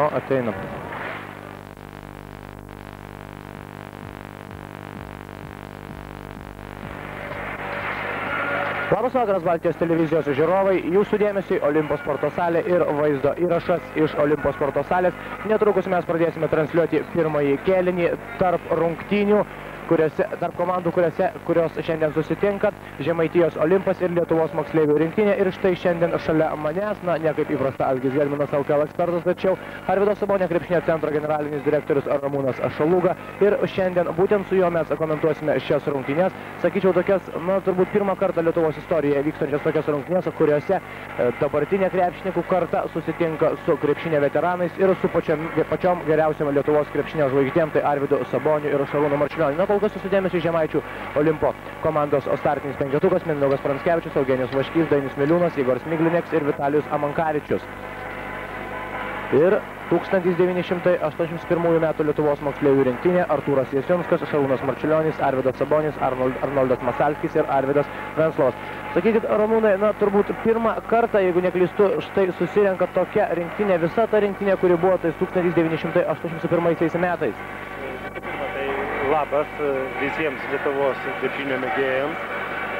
O, ateina. Labas vakaras, Baltijos televizijos žiūrovai. Jūsų dėmesiui Olimpo sporto salė ir vaizdo įrašas iš Olimpo sporto salės. Netrukus mes pradėsime transliuoti pirmąjį kėlinį tarp rungtynių, tarp komandų, kurios šiandien susitinka. Žemaitijos Olimpas ir Lietuvos moksleivių rinktinė. Ir štai šiandien šalia manęs, ne kaip įprasta, Algis Gelminas, LKL ekspertas, tačiau Arvydo Sabonio krepšinio centro generalinis direktorius Ramūnas Šaluga. Ir šiandien būtent su juo mes komentuosime šias rungtynės. Sakyčiau, tokias, turbūt pirmą kartą Lietuvos istorijoje vykstančias tokias rungtynės, kuriuose dabartinė krepšininkų karta susitinka su krepšinio veteranais ir su pačiom geriausiam Lietuvos krepšinio žvaigždėm, tai Arvydu Saboniu ir Šarūnu Marčiulioniu. Kol kas susidėmėsi Žemaičių Olimpo komandos startinis penketukas: Mindaugas Pranskevičius, Eugenijus Vaškys, Dainius Miliūnas, Igor Smiglineks ir Vitalijus Amankavičius. Ir 1981 metų Lietuvos moksleivių rinktinė: Artūras Jasiunskas, Šarūnas Marčiulionis, Arvydas Sabonis, Arnoldas Masalskis ir Arvydas Venslovas. Sakykit, Ramūnai, turbūt pirmą kartą, jeigu neklystu, štai susirenka tokia rinktinė, visa ta rinktinė, kuri buvo tais 1981 metais. Labas visiems Lietuvos krepšinio mėgėjams.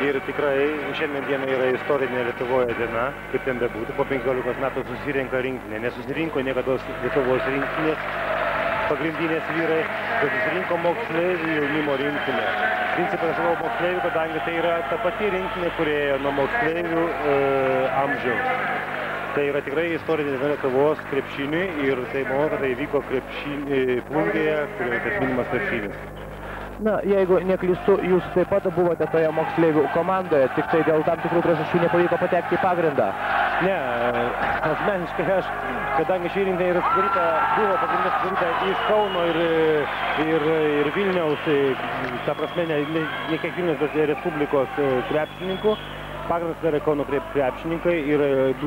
Ir tikrai šiandien diena yra istorinė Lietuvoje diena, kaip ten bebūtų. Po 15 metų susirenka rinktinė. Nesusirinko niekados Lietuvos rinktinės pagrindinės vyrai, bet susirinko moksleivių jaunimo rinktinė. Principas buvo moksleivių, kadangi tai yra ta pati rinktinė, kurie ėjo nuo moksleivių amžiaus. Tai yra tikrai istorinė diena Lietuvos krepšiniui ir tai manau, kad tai vyko Plungėje, kurioje tas minimas krepšinis. Jeigu neklystu, jūs taip pat buvote toje moksleivių komandoje, tik tai dėl tam tikrų priežasčių nepavyko patekti į pagrindą. Ne, asmeniškai aš, kadangi ši rinktinė buvo pagrindinė sudaryta iš Kauno ir Vilniaus, ta prasme, ne kiek Vilniaus, bet Respublikos krepšininkų. Pagrindas yra Kauno krepšininkai ir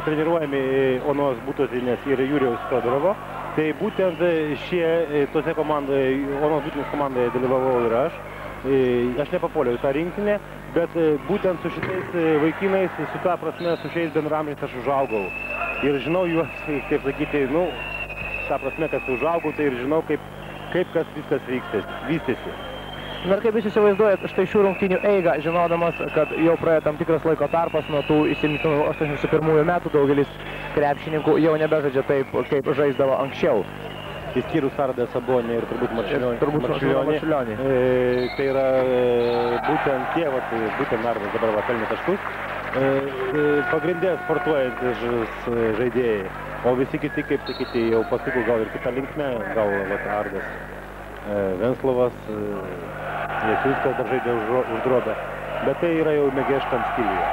treniruojami Onos Butozienės ir Jurijaus Todorovo. Tai būtent tose komandoje, Onos Butozienės komandoje dalyvavau ir aš. Aš nepapuoliau į tą rinktinę, bet būtent su šitais vaikinais, su ta prasme, su šiais bendramžiais aš užaugau. Ir žinau juos, kaip sakyti, ta prasme, kad užaugau, tai ir žinau, kaip kas viskas vystėsi. Ir kaip jūs įsivaizduojat štai šių rungtynių eigą, žinodamas, kad jau praėjo tam tikras laiko tarpas nuo tų įsimintinų 81 metų, daugelis krepšininkų jau nebežaidžia taip, kaip žaisdavo anksčiau. Išskyrus Arvydą Sabonį ir turbūt Marčiulionį. Tai yra būtent tie, būtent Arvydas dabar pelnė taškus, pagrindė sportuojantis žaidėjai, o visi kiti, kaip sakyti, jau pasukų gal ir kitą linkmę, gal Arvydas Venslovas, Jasiunskas dar žaidė už drobę, bet tai yra jau mėgėjiškam stiliuje.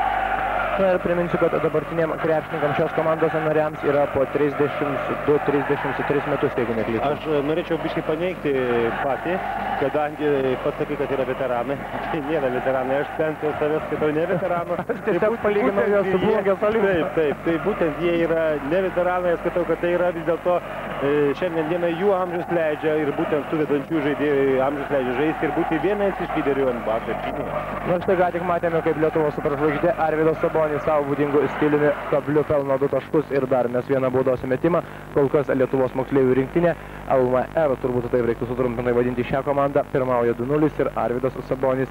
Ir priminsiu, kad dabartiniam krepšininkam šios komandos nariams yra po 32-33 metus, jeigu neklystu. Aš norėčiau biškai paneigti patį, kadangi pats sakai, kad yra veteranai. Tai nėra veteranai, aš bent jau savęs skaitau ne veteranu. Aš tiesiog palyginau juos su Plungės Olimpu. Taip, tai būtent jie yra ne veteranai, aš skaitau, kad tai yra vis dėlto šiandien dieną jų amžius leidžia ir būtent suvedančių žaidėjų amžius leidžia žaisti ir būti vienas iš lyderių NBA krepšinyje. Na štai ką tik matėme, kaip Lietuvos superžvaigždė Arvydas Sabonis savo būdingu stiliumi kabliu pelno 2 taškus ir dar mes vieną baudos metimą. Kol kas Lietuvos moksleivių rinktinė, LMR, turbūt taip reiktų sutrumpinai vadinti šią komandą, pirmauja 2-0 ir Arvydas Sabonis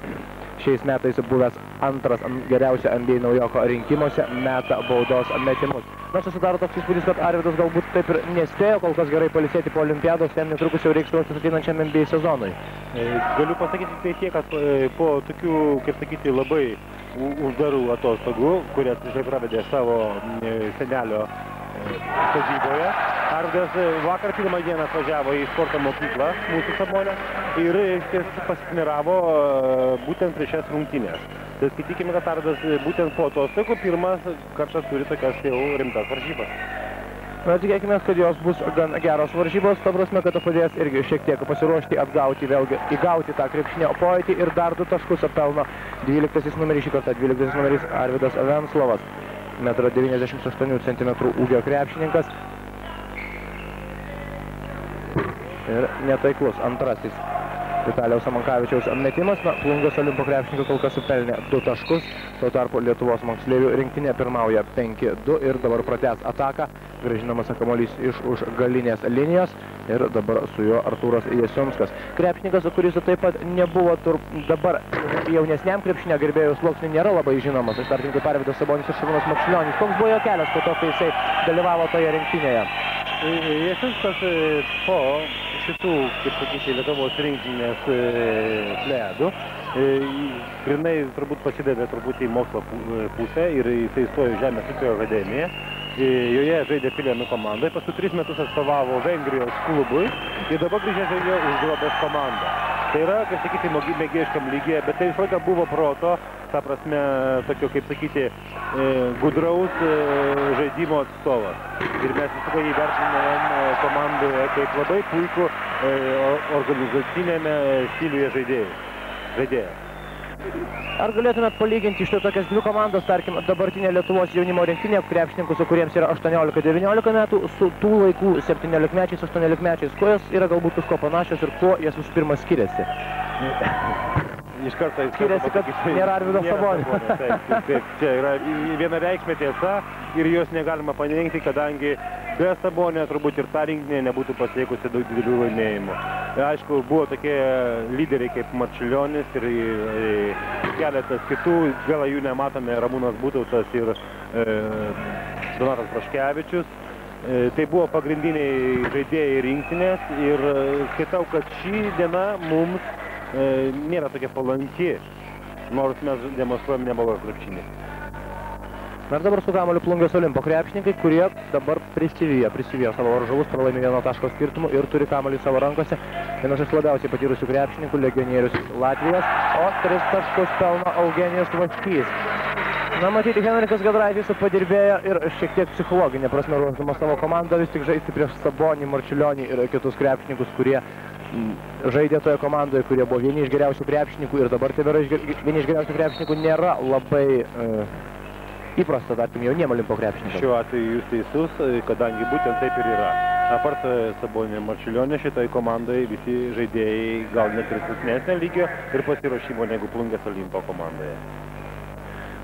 šiais metais buvęs antras geriausia NBA naujoko rinkimuose meta baudos metimus. Na, susidaro toks įspūdis, kad Arvydas galbūt taip ir nespėjo kol kas gerai pailsėti po olimpiados, jam netrukus jau reiks ruoštis ateinančiam NBA sezonui. Galiu pasakyti tai tiek, kad po tokių, kaip sakyti, labai uždarų atostogų, kurias prieš tai pravedė savo senelio sodyboje, Arvydas vakar pirmą dieną atvažiavo į sporto mokyklą mūsų Sabonio ir pasitreniravavo būtent prieš šias rungtynes. Tai skaitykime, kad Arvydas būtent po atostogų pirmas kartas turi tokias jau rimtas varžybas. Na, tikėkime, kad jos bus gan geros varžybos, ta prasme, kad padės irgi šiek tiek pasiruošti, atgauti, vėlgi įgauti tą krepšinio pojūtį ir dar 2 taškus pelno 12 numeris, šį kartą 12 numeris Arvydas Venslovas, 1,98 cm ūgio krepšininkas ir netaiklus antrasis Vitalijaus Amankavičiaus metimas. Na, Plungės Olimpo krepšininkai kol kas pelnė 2 taškus. Tuo tarpu Lietuvos moksleivių rinktinė pirmauja 5-2 ir dabar pratęs ataką. Grąžinamas kamuolys iš už galinės linijos ir dabar su juo Artūras Jasiunskas. Krepšininkas, kuris taip pat nebuvo dabar jaunesniam krepšinio gerbėjų sluoksniui nėra labai žinomas. Startininkai Arvydas Sabonis ir Šarūnas Marčiulionis. Koks buvo jo kelias po to, kai jisai dalyvavo toje rinktinėje? Jasiunskas po šitų, kaip sakyti, Lietuvos rinktinės pledų grinai turbūt pasidavė truputį į mokslo pusę ir jisai stojo Žemės ūkio akademiją. Joje žaidė Pilėnų komandai, paskui 3 metus atstovavo Vengrijos klubui ir dabar grįžęs žaidė už Drobės komandą. Tai yra, kaip sakyti, mėgėjiškam lygyje, bet tai visą laiką buvo proto, ta prasme, tokio, kaip sakyti, gudraus žaidimo atstovas. Ir mes visą jį vertiname komandoje kaip labai puikų organizacinėme stiliuje žaidėją. Ar galėtumėt palyginti iš tokias dvi komandas, tarkim, dabartinė Lietuvos jaunimo rinktinė, krepšininkų, su kuriems yra 18-19 metų, su tų laikų 17-mečiais, 18-mečiais, kuo jos yra galbūt kažko panašios ir kuo jas visų pirma skiriasi? Iš karto skiriasi, kad nėra Arvydo Sabonio. Taip, čia yra vienareikšmė tiesa ir jos negalima paneigti, kadangi be Sabonio turbūt ir ta rinktinė nebūtų pasiekusi daug didelių laimėjimų. Aišku, buvo tokie lyderiai kaip Marčiulionis ir keletas kitų, vėl jų nematome, Ramūnas Butautas ir Donatas Praškevičius. Tai buvo pagrindiniai žaidėjai rinktinės ir skaitau, kad ši diena mums nėra tokia palanki, nors mes demonstruojam neblogą krepšinį. Na ir dabar su kamuoliu Plungės Olimpo krepšininkai, kurie dabar prisivijo savo varžovus, pralaimi 1 taško skirtumu ir turi kamuolį savo rankose. Vienas iš labiausiai patyrusių krepšininkų, legionierius Latvijos, o 3 taškus pelno Eugenijus Vaškys. Na, matyti, Henrikas Giedraitis padirbėjo ir šiek tiek psichologinė prasme ruošdamas savo komandą, vis tik žaisti prieš Sabonį, Marčiulionį ir kitus krepšininkus, kurie žaidė toje komandoje, kurie buvo vieni iš geriausių krepšininkų ir dabar tebėra vieni iš geriausių krepšininkų, nėra labai įprasta, tarkim, jauniem Olimpo krepšininkams. Šiuo atveju jūs teisus, kadangi būtent taip ir yra. Apart Sabonio Marčiulionio šitai komandai visi žaidėjai gal net ir silpnesnio lygio ir pasiruošimo negu Plungės Olimpo komandoje.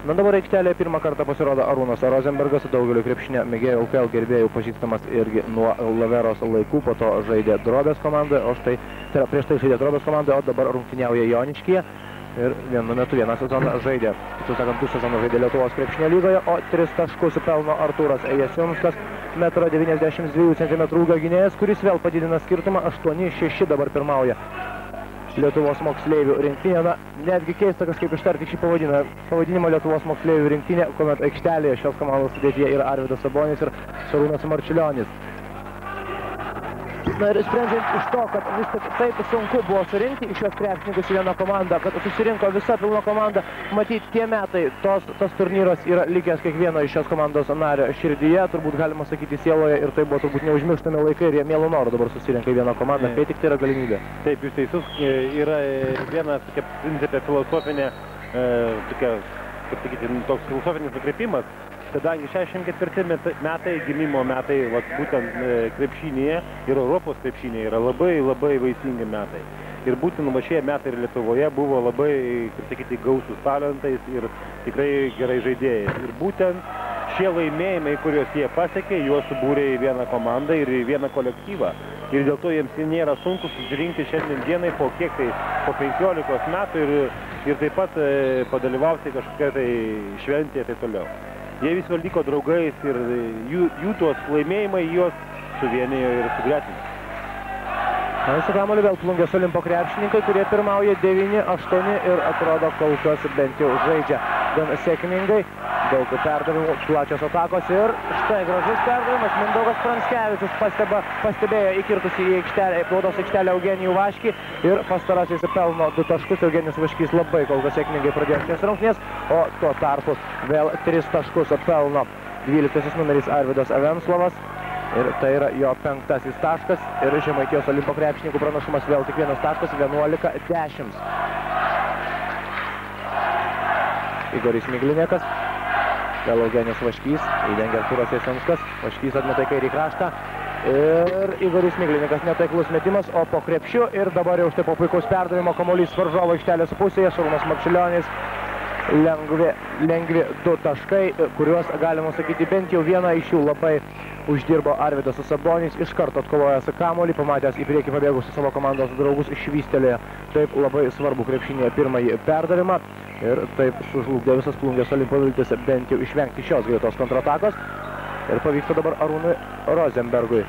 Na dabar aikštelėje pirmą kartą pasirodo Arūnas Rozenbergas, daugeliu krepšinio mėgėjų LKL gerbėjų pažįstamas irgi nuo Laveros laikų, po to žaidė Drobės komandoje, o štai, tai yra prieš tai žaidė Drobės komandoje, o dabar rungtyniauja Joniškyje. Ir vienu metu vieną sezoną žaidė, tiksliau sakant, 2 sezonus žaidė Lietuvos krepšinio lygoje, o 3 taškus pelno Artūras Jasiunskas, 1,92 cm ūgio gynėjas, kuris vėl padidina skirtumą, 8-6 dabar pirmauja Lietuvos moksleivių rinktinė. Na, netgi keista kažkaip ištarti šį pavadinimą Lietuvos moksleivių rinktinė, kuomet aikštelėje šios komandos sudėtyje yra Arvydas Sabonis ir Šarūnas Marčiulionis. Na ir sprendžiant iš to, kad vis tik taip sunku buvo surinkti iš šios krepšininkus į vieną komandą, kad susirinko visa pilna komanda, matyti tie metai, tas turnyras yra likęs kiekvieno iš šios komandos nario širdyje, turbūt galima sakyti sieloje, ir tai buvo turbūt neužmirštami laikai ir jie mielu noru dabar susirinka į vieną komandą, kai tik tai yra galimybė. Taip, jūs teisus, yra viena tokia principė filosofinė, tokia, kaip sakyti, toks filosofinis nukreipimas, kadangi 64 metai, gimimo metai, būtent krepšinėje ir Europos krepšinėje yra labai vaisingi metai. Ir būtent šie metai ir Lietuvoje buvo labai, kaip sakyti, gausūs talentais ir tikrai gerai žaidėjais. Ir būtent šie laimėjimai, kuriuos jie pasiekė, juos subūrė į vieną komandą ir į vieną kolektyvą. Ir dėl to jiems nėra sunku susirinkti šiandien dienai po kiek tai, po 15 metų ir taip pat padalyvauti kažkokia tai šventėje ir taip toliau. Jie visi liko draugais ir jų tuos laimėjimai juos suvienijo ir sugretino. Na, su kamuoliu vėl Plungės Olimpo krepšininkai, kurie pirmauja 9-8 ir atrodo kol kas bent jau žaidžia gan sėkmingai. Daug perdavimų, plačios atakos ir štai gražus perdavimas. Mindaugas Pranskevičius pastebėjo įkirtusi į baudos aikštelę Eugenijų Vaškį ir pastarasis pelno 2 taškus. Eugenijus Vaškys labai kol kas sėkmingai pradėjo šias rungtynes, o tuo tarpu vėl 3 taškus pelno 12 numeris Arvydas Venslovas. Ir tai yra jo 5 taškas ir Žemaitijos Olimpo krepšininkų pranašumas vėl tik 1 taškas, 11-10. Igoris Miglinekas, vėl Eugenijus Vaškys, įdengia Artūras Jasiunskas, Vaškys atmeta į kairį kraštą, Ir Igoris Miglininkas netaiklus metimas, o po krepšiu ir dabar jau štai po puikaus perdavimo kamuolys varžovo aikštelės pusėje. Šarūnas Marčiulionis, lengvi 2 taškai, kuriuos galima sakyti bent jau vieną iš jų labai uždirbo Arvydas Sabonis. Iš karto atkovojęs kamuolį, pamatęs į priekį pabėgusius savo komandos draugus, švystelėjo taip labai svarbu krepšinėje pirmąjį perdavimą ir taip sužlugdė visas Plungės Olimpo viltis bent jau išvengti šios greitos kontratakos. Ir pavyksta dabar Arūnui Rozenbergui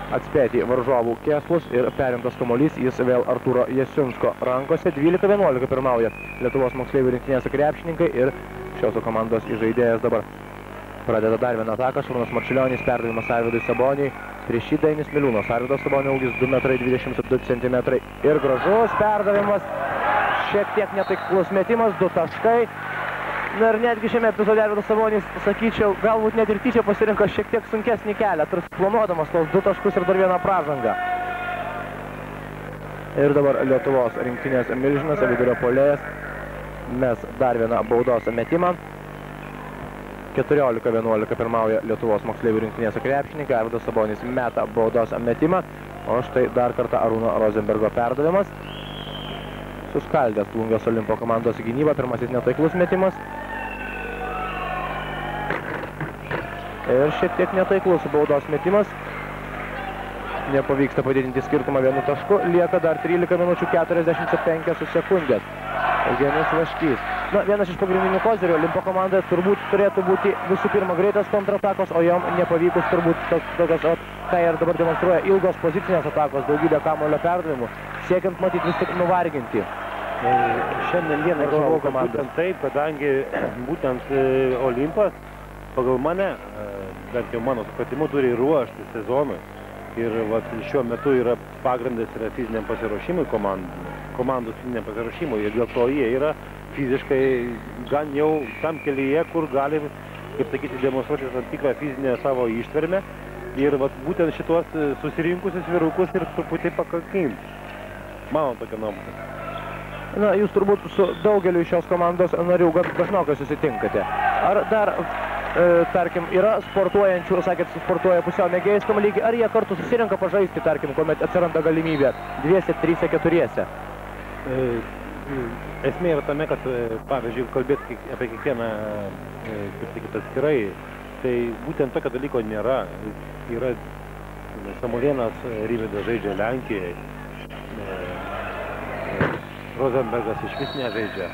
atspėti varžovų kėslus ir perimtas kamuolys, jis vėl Artūro Jasiunsko rankose. 12-11 pirmauja Lietuvos moksleivių rinktinės krepšininkai ir šios komandos žaidėjas dabar pradeda dar vieną ataką. Šarūnas Marčiulionis, perdavimas Arvydui Saboniui, prieš jį Dainis Miliūnas. Arvydo Sabonio ūgis 2,22 cm ir gražus perdavimas, šiek tiek netaiklus metimas, 2 taškai. Na ir netgi šiame epizode Arvydas Sabonis, sakyčiau, galbūt net ir tyčia pasirinko šiek tiek sunkesnį kelią, tarsi planuodamas tos 2 taškus ir dar vieną pražangą. Ir dabar Lietuvos rinktinės milžinas, vidurio puolėjas, mes dar vieną baudos metimą. 14-11 pirmauja Lietuvos moksleivių rinktinės krepšininkai, Arvydas Sabonis meta baudos metimą, o štai dar kartą Arūno Rozenbergo perdavimas. Suskaldęs Plungės Olimpo komandos gynybą, pirmasis netaiklus metimas. Ir šiek tiek netaiklus baudos metimas. Nepavyksta padidinti skirtumą 1 tašku, lieka dar 13 minučių 45 sekundės. Eugenijus Vaškys. Na, vienas iš pagrindinių kozerių Olimpo komandoje turbūt turėtų būti visų pirma greitas kontratakos, o jom nepavykus turbūt tokios, ką ir dabar demonstruoja, ilgos pozicinės atakos, daugybė kamuolio perdavimų, siekiant matyti vis tik nuvarginti. Šiandien dieną galvoju, kad būtent taip, kadangi būtent Olimpas, pagal mane, bent jau mano supratimu, turi ruošti sezonui. Ir šiuo metu yra pagrindas yra fiziniam pasiruošimui komandos fiziniam pasiruošimui. Ir dėl to jie yra fiziškai gan jau tam kelyje, kur gali, kaip sakyti, demonstruoti tam tikrą fizinę savo ištvermę. Ir būtent šitos susirinkusius vyrukus ir truputį pakankinti. Mano tokia nuomonė. Na, jūs turbūt su daugeliu šios komandos narių dažnokai susitinkate. Ar dar, tarkim, yra sportuojančių, sakėt, sportuoja pusiau mėgėjiškam lygį, ar jie kartu susirenka pažaisti, tarkim, kuomet atsiranda galimybė 2, 3, 4? Esmė yra tame, kad, pavyzdžiui, kalbėti apie kiekvieną, kaip sakyti, atskirai, tai būtent tokio dalyko nėra. Yra Samuolėnas Rimvydas žaidžia Lenkijoje, Rozenbergas iš vis nežaidžia.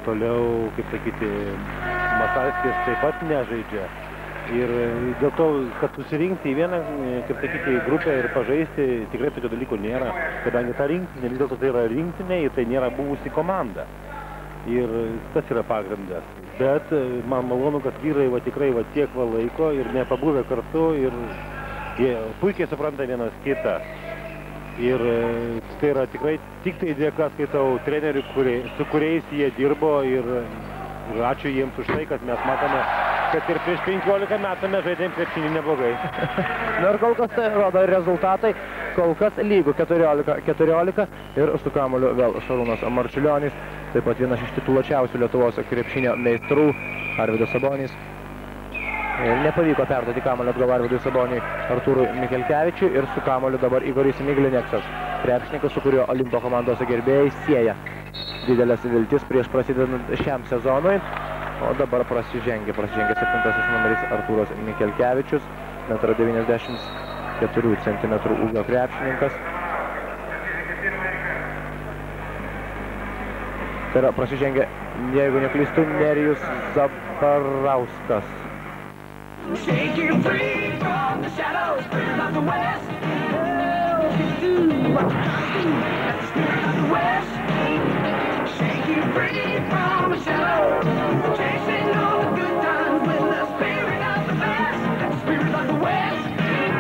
Toliau, kaip sakyti, Masalskis taip pat nežaidžia. Ir dėl to, kad susirinkti į vieną, kaip sakyti, grupę ir pažaisti, tikrai tokio dalyko nėra. Kadangi ta rinktinė, vis dėlto tai yra rinktinė ir tai nėra buvusi komanda. Ir tas yra pagrindas. Bet man malonu, kad vyrai tikrai tiek laiko ir nepabuvę kartu ir jie puikiai supranta vienas kitą. Ir tai yra tikrai tik tai dėka, skaitau, trenerių, su kuriais jie dirbo ir ačiū jiems už tai, kad mes matome, kad ir prieš 15 metų mes žaidėm krepšinį neblogai. Na ir kol kas tai rodo rezultatai, kol kas lygų 14-14 ir su kamuoliu vėl Šarūnas Marčiulionis, taip pat vienas iš tituluočiausių Lietuvos krepšinio meistrų Arvydas Sabonis. Ir nepavyko perduoti kamuolio atgal Arvydui Saboniui Artūrui Mikelkevičiui ir su kamuoliu dabar Igoris Miglineksas, krepšininkas, su kuriuo Olimpo komandos gerbėjai sieja didelės viltis prieš prasidedant šiam sezonui. O dabar prasižengia 7 numeris Artūras Mikelkevičius, 1,94 cm ūgio krepšininkas. Tai yra prasižengia, jeigu neklystu, Nerijus Zabarauskas. Shake you free from the shadows, spirit of the West. What you gotta do, that's the spirit of the West. Shake you free from the shadows, chasing all the good times with the spirit of the best. That's the spirit of the West. That's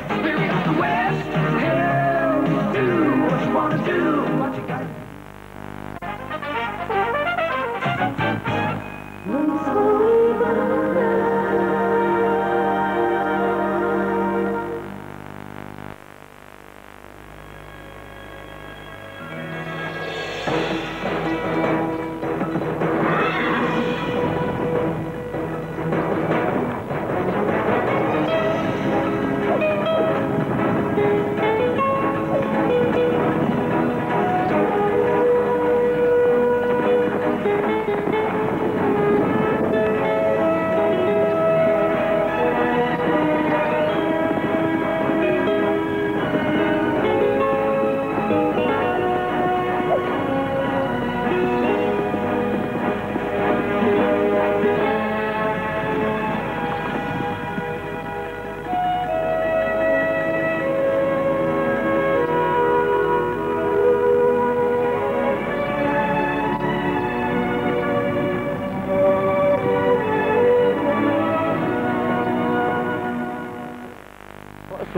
the spirit of the West. Hell, do what you wanna do, what you gotta do.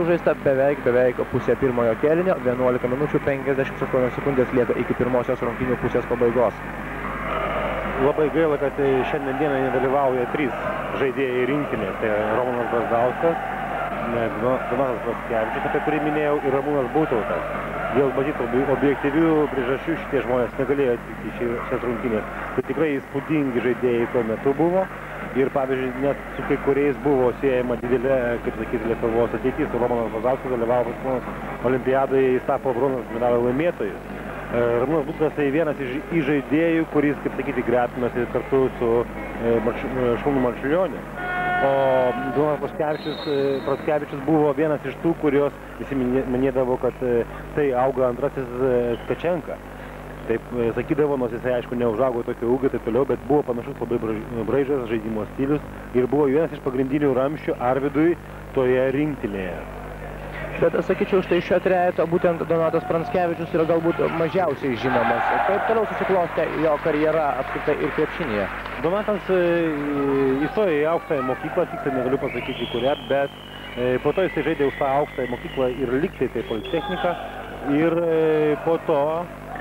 sužaista beveik pusė pirmojo kėlinio, 11 minučių 58 sekundės lieka iki pirmosios rungtynių pusės pabaigos. Labai gaila, kad šiandien dieną nedalyvauja 3 žaidėjai rinktinės. Tai Romanas Brazdauskas, Donatas Pranckevičius, apie kurį minėjau, ir Ramūnas Būtautas. Dėl matytų objektyvių priežasčių šitie žmonės negalėjo atvykti į šias rungtynės. Tai tikrai įspūdingi žaidėjai tuo metu buvo. Ir pavyzdžiui, net su kai kuriais buvo siejama didelė, kaip sakyti, Lietuvos ateitis. Romanas Brazdauskas dalyvavo olimpiadoje, jis tapo bronzos medalio laimėtojus. Ramūnas Būtautas tai vienas iš žaidėjų, kuris, kaip sakyti, gretinasi kartu su Šarūnu Marčiulioniu. O Donatas Pranckevičius buvo vienas iš tų, kurios visi minėdavo, kad tai auga antrasis Tkačenka. Taip sakydavo, nors jisai aišku neužaugo tokio ūgio taip toliau, bet buvo panašus labai braižas žaidimo stilius ir buvo vienas iš pagrindinių ramščių Arvydui toje rinktinėje. Bet sakyčiau, štai šio trejeto būtent Donatas Pranckevičius yra galbūt mažiausiai žinomas. Kaip toliau susiklostė jo karjera apskritai ir krepšinėje? Donatas įstojo į aukštąją mokyklą, tiksliai negaliu pasakyti kurią, bet po to jisai žaidė už tą aukštąją mokyklą ir lygtai tai Politechnika. Ir po to,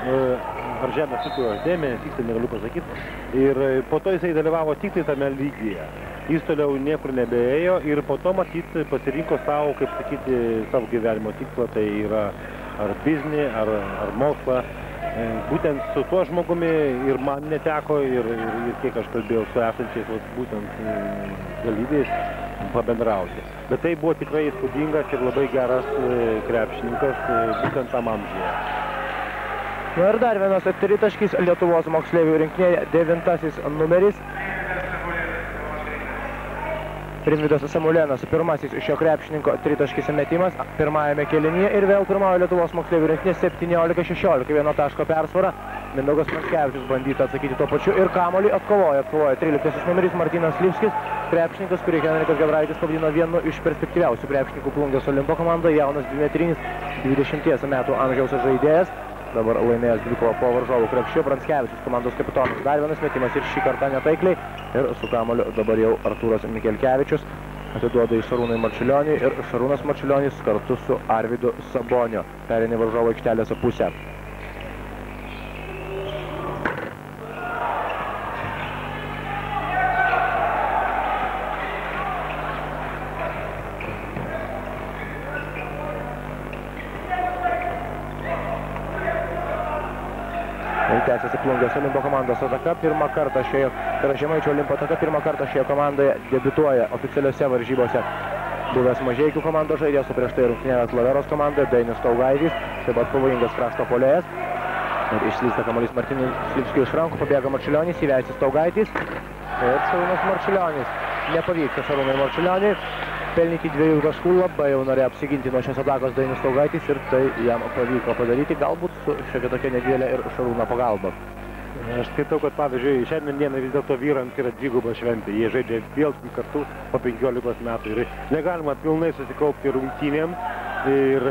ar Žemės ūkio akademija, tiksliai negaliu pasakyti, ir po to jisai dalyvavo tik tai tame lygyje. Jis toliau niekur nebeėjo ir po to matyt pasirinko savo, kaip sakyti, savo gyvenimo tikslą, tai yra ar biznį, ar mokslą. Būtent su tuo žmogumi ir man neteko ir kiek aš kalbėjau su esančiais būtent dalyviais pabendrauti. Bet tai buvo tikrai įspūdingas ir labai geras krepšininkas būtent tam amžiuje. Na ir dar vienas tritaškis Lietuvos moksleivių rinktinėje, 9 numeris. Rimvydas Samuolėnas, pirmasis šio krepšininko tritaškis metimas pirmajame kėlinyje ir vėl pirmauja Lietuvos moksleivių rinktinė 17-16, 1 taško persvara. Mindaugas Pranckevičius bandyta atsakyti tuo pačiu ir kamuolį atkovoja 13 numeris Martynas Lipskis, krepšininkas, kurį Henrikas Giedraitis pavadino vienu iš perspektyviausių krepšininkų Plungės Olimpo komandoje, jaunas dvimetrinis 20 metų amžiaus žaidėjas. Dabar laimėjęs dvikovą po varžovų krepšiu, Pranckevičius komandos kapitonas. Dar vienas metimas ir šį kartą netaikliai. Ir su kamuoliu dabar jau Artūras Mikelkevičius atiduoda į Šarūnui Marčiulioniui ir Šarūnas Marčiulionis kartu su Arvydu Saboniu pereina varžovų aikštelės pusę. Tęsiasi Plungės Olimpo komandos ataka. Pirmą kartą šioje, tai yra Žemaičio Olimpo ataka, pirmą kartą šioje komandoje debiutuoja oficialiuose varžybose buvęs Mažeikių komandos žaidėjas, o prieš tai rungtynėjęs Laveros komandoje Dainius Staugaitis, taip pat pavojingas krašto puolėjas. Ir išslysta kamuolys Martynas Lipskiui iš rankų, pabėga Marčiulionis, įveisi Staugaitis. Ir Šarūnas Marčiulionis. Nepavyksta Šarūnui Marčiulioniui pelnyti 2 taškų, labai jau norėjo apsiginti nuo šios atakos Dainius Staugaitis ir tai jam pavyko padaryti, galbūt su šiokia tokia nedidelė ir Šarūno pagalba. Aš skaitau, kad pavyzdžiui, šiandien dieną vis dėlto vyrams yra dviguba šventė. Jie žaidžia vėl kartu po 15 metų ir negalima pilnai susikaupti rungtynėms ir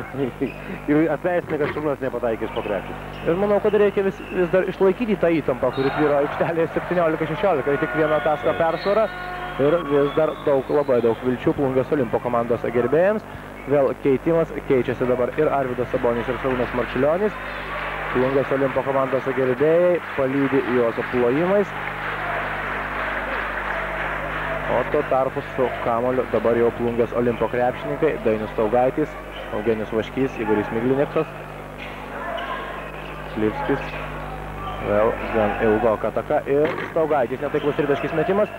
atleisti, kad Šarūnas nepataikė iš po krepšio. Ir manau, kad reikia vis dar išlaikyti tą įtampą, kuri tvyro aikštelėje 17-16, tai tik 1 taško persvara. Ir vis dar labai daug vilčių Plungės Olimpo komandos gerbėjams. Vėl keitimas, keičiasi dabar ir Arvydas Sabonis ir Šarūnas Marčiulionis. Plungės Olimpo komandos gerbėjai palydi juos plojimais. O tuo tarpu su kamuoliu dabar jau Plungės Olimpo krepšininkai Dainius Staugaitis, Eugenijus Vaškys, Igoris Miglineksas, Lipskis. Vėl gan ilgoka ataka ir Staugaitis netaiklus tritaškis metimas.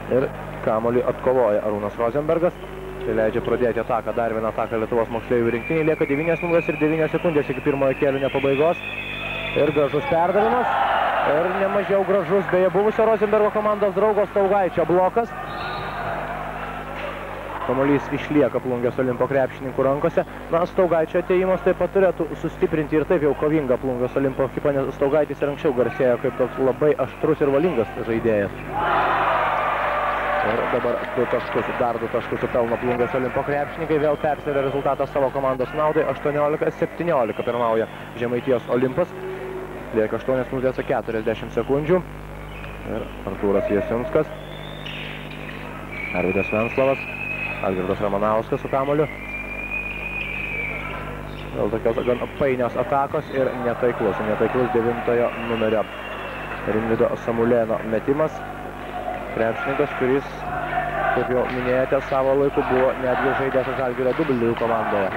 Ir kamuolį atkovoja Arūnas Rozenbergas. Tai leidžia pradėti ataką, dar vieną ataką Lietuvos moksleivių rinktinėje. Lieka 9 minutės ir 9 sekundės iki pirmojo kėlinio pabaigos. Ir gražus perdavimas. Ir nemažiau gražus, beje, buvusio Rozenbergo komandos draugo Staugaičio blokas. Kamuolys išlieka Plungės Olimpo krepšininkų rankose. Na, Staugaičio atėjimas taip pat turėtų sustiprinti ir taip jau kovingą Plungės Olimpo ekipą, nes Staugaitis ir anksčiau garsėjo kaip toks labai aštrus ir valingas žaidėjas. Ir dabar 2 taškus, dar 2 taškus supelno Plungės Olimpo krepšininkai, vėl persvėrė rezultatą savo komandos naudai, 18-17 pirmauja Žemaitijos Olimpas, lieka 8 minutės 40 sekundžių. Ir Artūras Jasinskas, Arvydas Venslavas, Algirdas Ramanauskas su kamuoliu, Vėl tokios gan painios atakos ir netaiklus 9-ojo numerio Rimvydo Samulėno metimas. Krepšininkas, kuris, kaip jau minėjote, savo laiku buvo netgi žaidęs Žalgirio Dublių komandoje.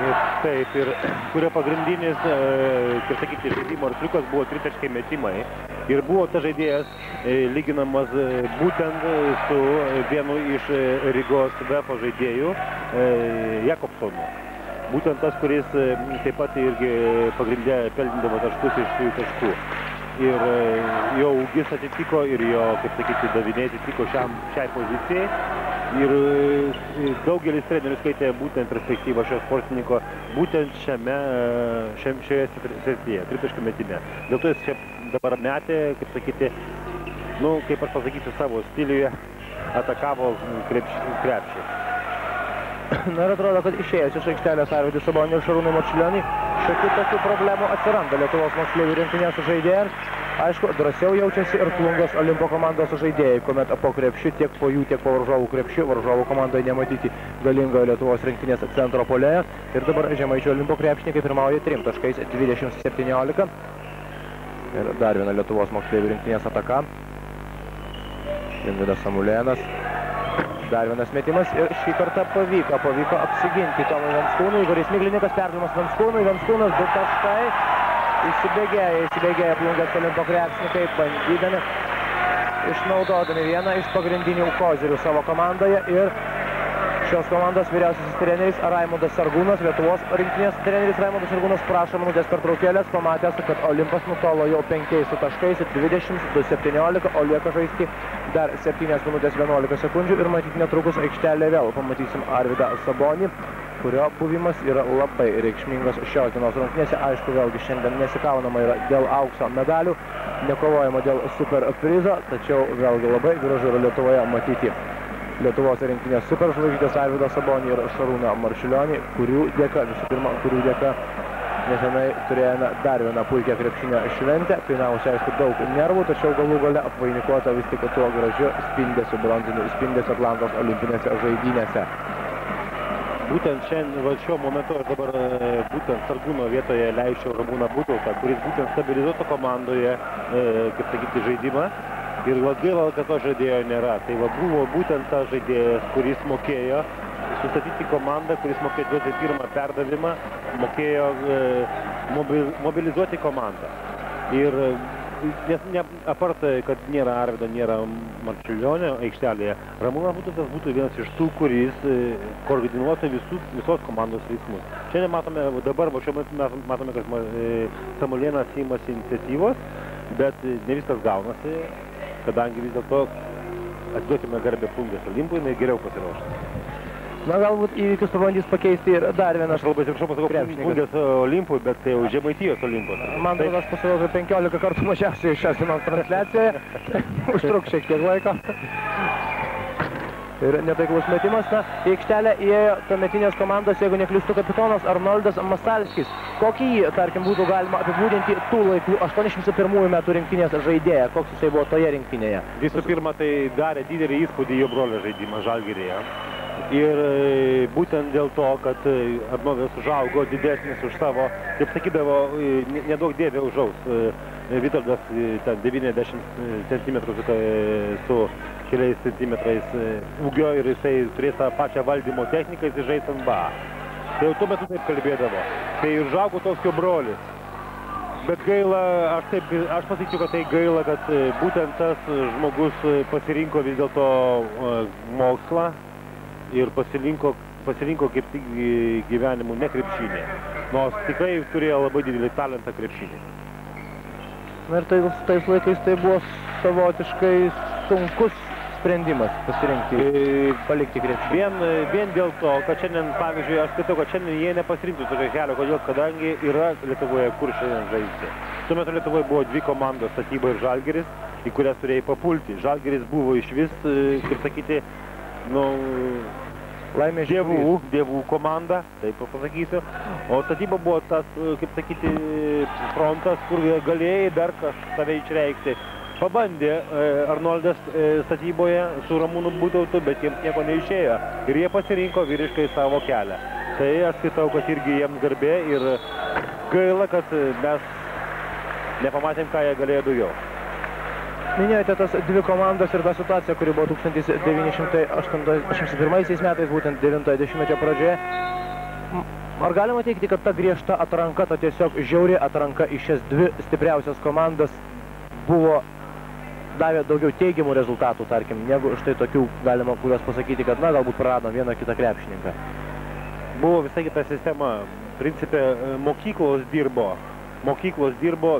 Taip, ir kurio pagrindinis, kaip sakyti, žaidimo triukas buvo tritaškiai metimai. Ir buvo tas žaidėjas lyginamas būtent su vienu iš Rygos VF žaidėjų, Jakobsonu. Būtent tas, kuris taip pat irgi pagrindė pelnydavo taškus iš 3 taškų. Ir jo ūgis atitiko ir jo, kaip sakyti, daviniai atitiko šiai pozicijai. Ir daugelis trenerių skaitė būtent perspektyvą šio sportininko būtent šioje srityje, tritaškių metime. Dėl to jis čia dabar metė, kaip sakyti, kaip aš pasakysiu savo stiliuje, atakavo krepšį. Na ir atrodo, kad išėjęs iš aikštelės Arvydui Saboniui ir Šarūnui Marčiulioniui šiokių tokių problemų atsiranda Lietuvos moksleivių rinktinės žaidėjams. Aišku, drąsiau jaučiasi ir Plungės Olimpo komandos žaidėjai, kuomet po krepšiu, tiek po jų, tiek po varžovų krepšiu, varžovų komandoje nematyti galingojo Lietuvos rinktinės centro puolėjo. Ir dabar Žemaičio Olimpo krepšininkai pirmauja 3 taškais 20-17. Ir dar viena Lietuvos moksleivių rinktinės ataka. Rimvydas Samulėnas. Dar vienas metimas ir šį kartą pavyko apsiginti Tomui Venskūnui. Igoris Miglininkas, perdavimas Venskūnui, Venskūnas 2 taškai. Įsibėgėja Plungės Olimpo krepšininkai, bandydami, išnaudodami vieną iš pagrindinių kozirių savo komandoje. Ir šios komandos vyriausiasis treneris Raimundas Sargūnas, Lietuvos rinktinės treneris Raimundas Sargūnas prašo minutės pertraukėlės, pamatęs, kad Olimpas nutolo jau 5 taškais 20-17, o lieka žaisti dar 7 minutės 11 sekundžių ir matyti netrukus aikštelė vėl. Pamatysim Arvydą Sabonį, kurio buvimas yra labai reikšmingas šios dienos rungtynėse. Aišku, vėlgi šiandien nesikaunama yra dėl aukso medalių, nekovojama dėl super prizo, tačiau vėlgi labai gražu yra Lietuvoje matyti Lietuvos rinktinės superžvaigždės Arvydą Sabonį ir Šarūną Marčiulionį, kurių dėka nesenai turėjome dar vieną puikią krepšinio šventę, kainavusi aišku daug nervų, tačiau galų gale apvainikuota vis tik tuo gražiu spindesiu, bronziniu spindesiu Atlantos olimpinėse žaidynėse. Būtent šiuo momentu aš dabar būtent Sargūno vietoje leisčiau Ramūną Butautą, kuris būtent stabilizuoto komandoje, kaip sakyti, žaidimą. Ir gaila, kad to žaidėjo nėra. Tai buvo būtent tas žaidėjas, kuris mokėjo sustatyti komandą, kuris mokėjo duoti pirmą perdavimą, mokėjo mobilizuoti komandą. Ir apart, kad nėra Arvydo, nėra Marčiulionio aikštelėje, Ramūnas Butautas būtų vienas iš tų, kuris koordinuotų visos komandos veiksmus. Šiandien matome, dabar šiuo metu mes matome, kad Samulėnas imasi iniciatyvos, bet ne viskas gaunasi, kadangi vis dėlto atiduokime garbę Plungės Olimpui, jinai geriau pasiruošta. Na, galbūt įvykius pabandys pakeisti ir dar vienas. Aš labai atsiprašau, pasakau Plungės Olimpui, bet tai jau Žemaitijos Olimpas. Man atrodo, aš pasirodžiau 15 kartų mažiausiai šios dienos transliacijoje. Užtruks šiek tiek laiko. Ir netaiklus metimas. Na, į aikštelę įėjo tuometinės komandos, jeigu neklystu, kapitonas Arnoldas Masalskis. Kokį jį, tarkim, būtų galima apibūdinti tų laikų 81 metų rinktinės žaidėją? Koks jisai buvo toje rinktinėje? Visų pirma, tai darė didelį įspūdį jo brolio žaidimą Žalgiryje. Ir būtent dėl to, kad Arnoldas užaugo didesnis už savo, kaip sakydavo, nedaug dėvė užaus. Vitoldas ten 90 cm su keliais centimetrais ūgio ir jisai turės tą pačią valdymo techniką, jisai žais ant ba. Tai jau tuo metu taip kalbėdavo. Tai užaugo toks jo brolis. Bet gaila, aš pasakyčiau, kad tai gaila, kad būtent tas žmogus pasirinko vis dėlto mokslą ir pasirinko kaip tik gyvenimu ne krepšinį. Nors tikrai turėjo labai didelį talentą krepšinį. Na ir tais laikais tai buvo savotiškai sunkus sprendimas pasirinkti, palikti krepšinį. Vien dėl to, kad šiandien, pavyzdžiui, aš skaitau, kad šiandien jie nepasirinktų tokio kelio, kodėl, kadangi yra Lietuvoje kur šiandien žaisti. Tuo metu Lietuvoje buvo 2 komandos, Statyba ir Žalgiris, į kurias turėjai papulti. Žalgiris buvo išvis, kaip sakyti, Laimė dievų komanda, taip pasakysiu. O Statyba buvo tas, kaip sakyti, frontas, kur galėjai dar save išreikšti. Pabandė Arnoldas Statyboje su Ramūnu Butautu, bet jiems nieko neišėjo. Ir jie pasirinko vyriškai savo kelią. Tai aš skaitau, kad irgi jiems garbė ir gaila, kad mes nepamatėm, ką jie galėjo daugiau. Minėjote tas dvi komandas ir tą situaciją, kuri buvo 1981 metais, būtent 90-mečio pradžioje. Ar galima teikti, kad ta griežta atranka, ta tiesiog žiauri atranka į šias dvi stipriausias komandas buvo davė daugiau teigiamų rezultatų, tarkim, negu štai tokių, galima kurios pasakyti, kad, na, galbūt praradom vieną kitą krepšininką? Buvo visai kita sistema. Principė, mokyklos dirbo,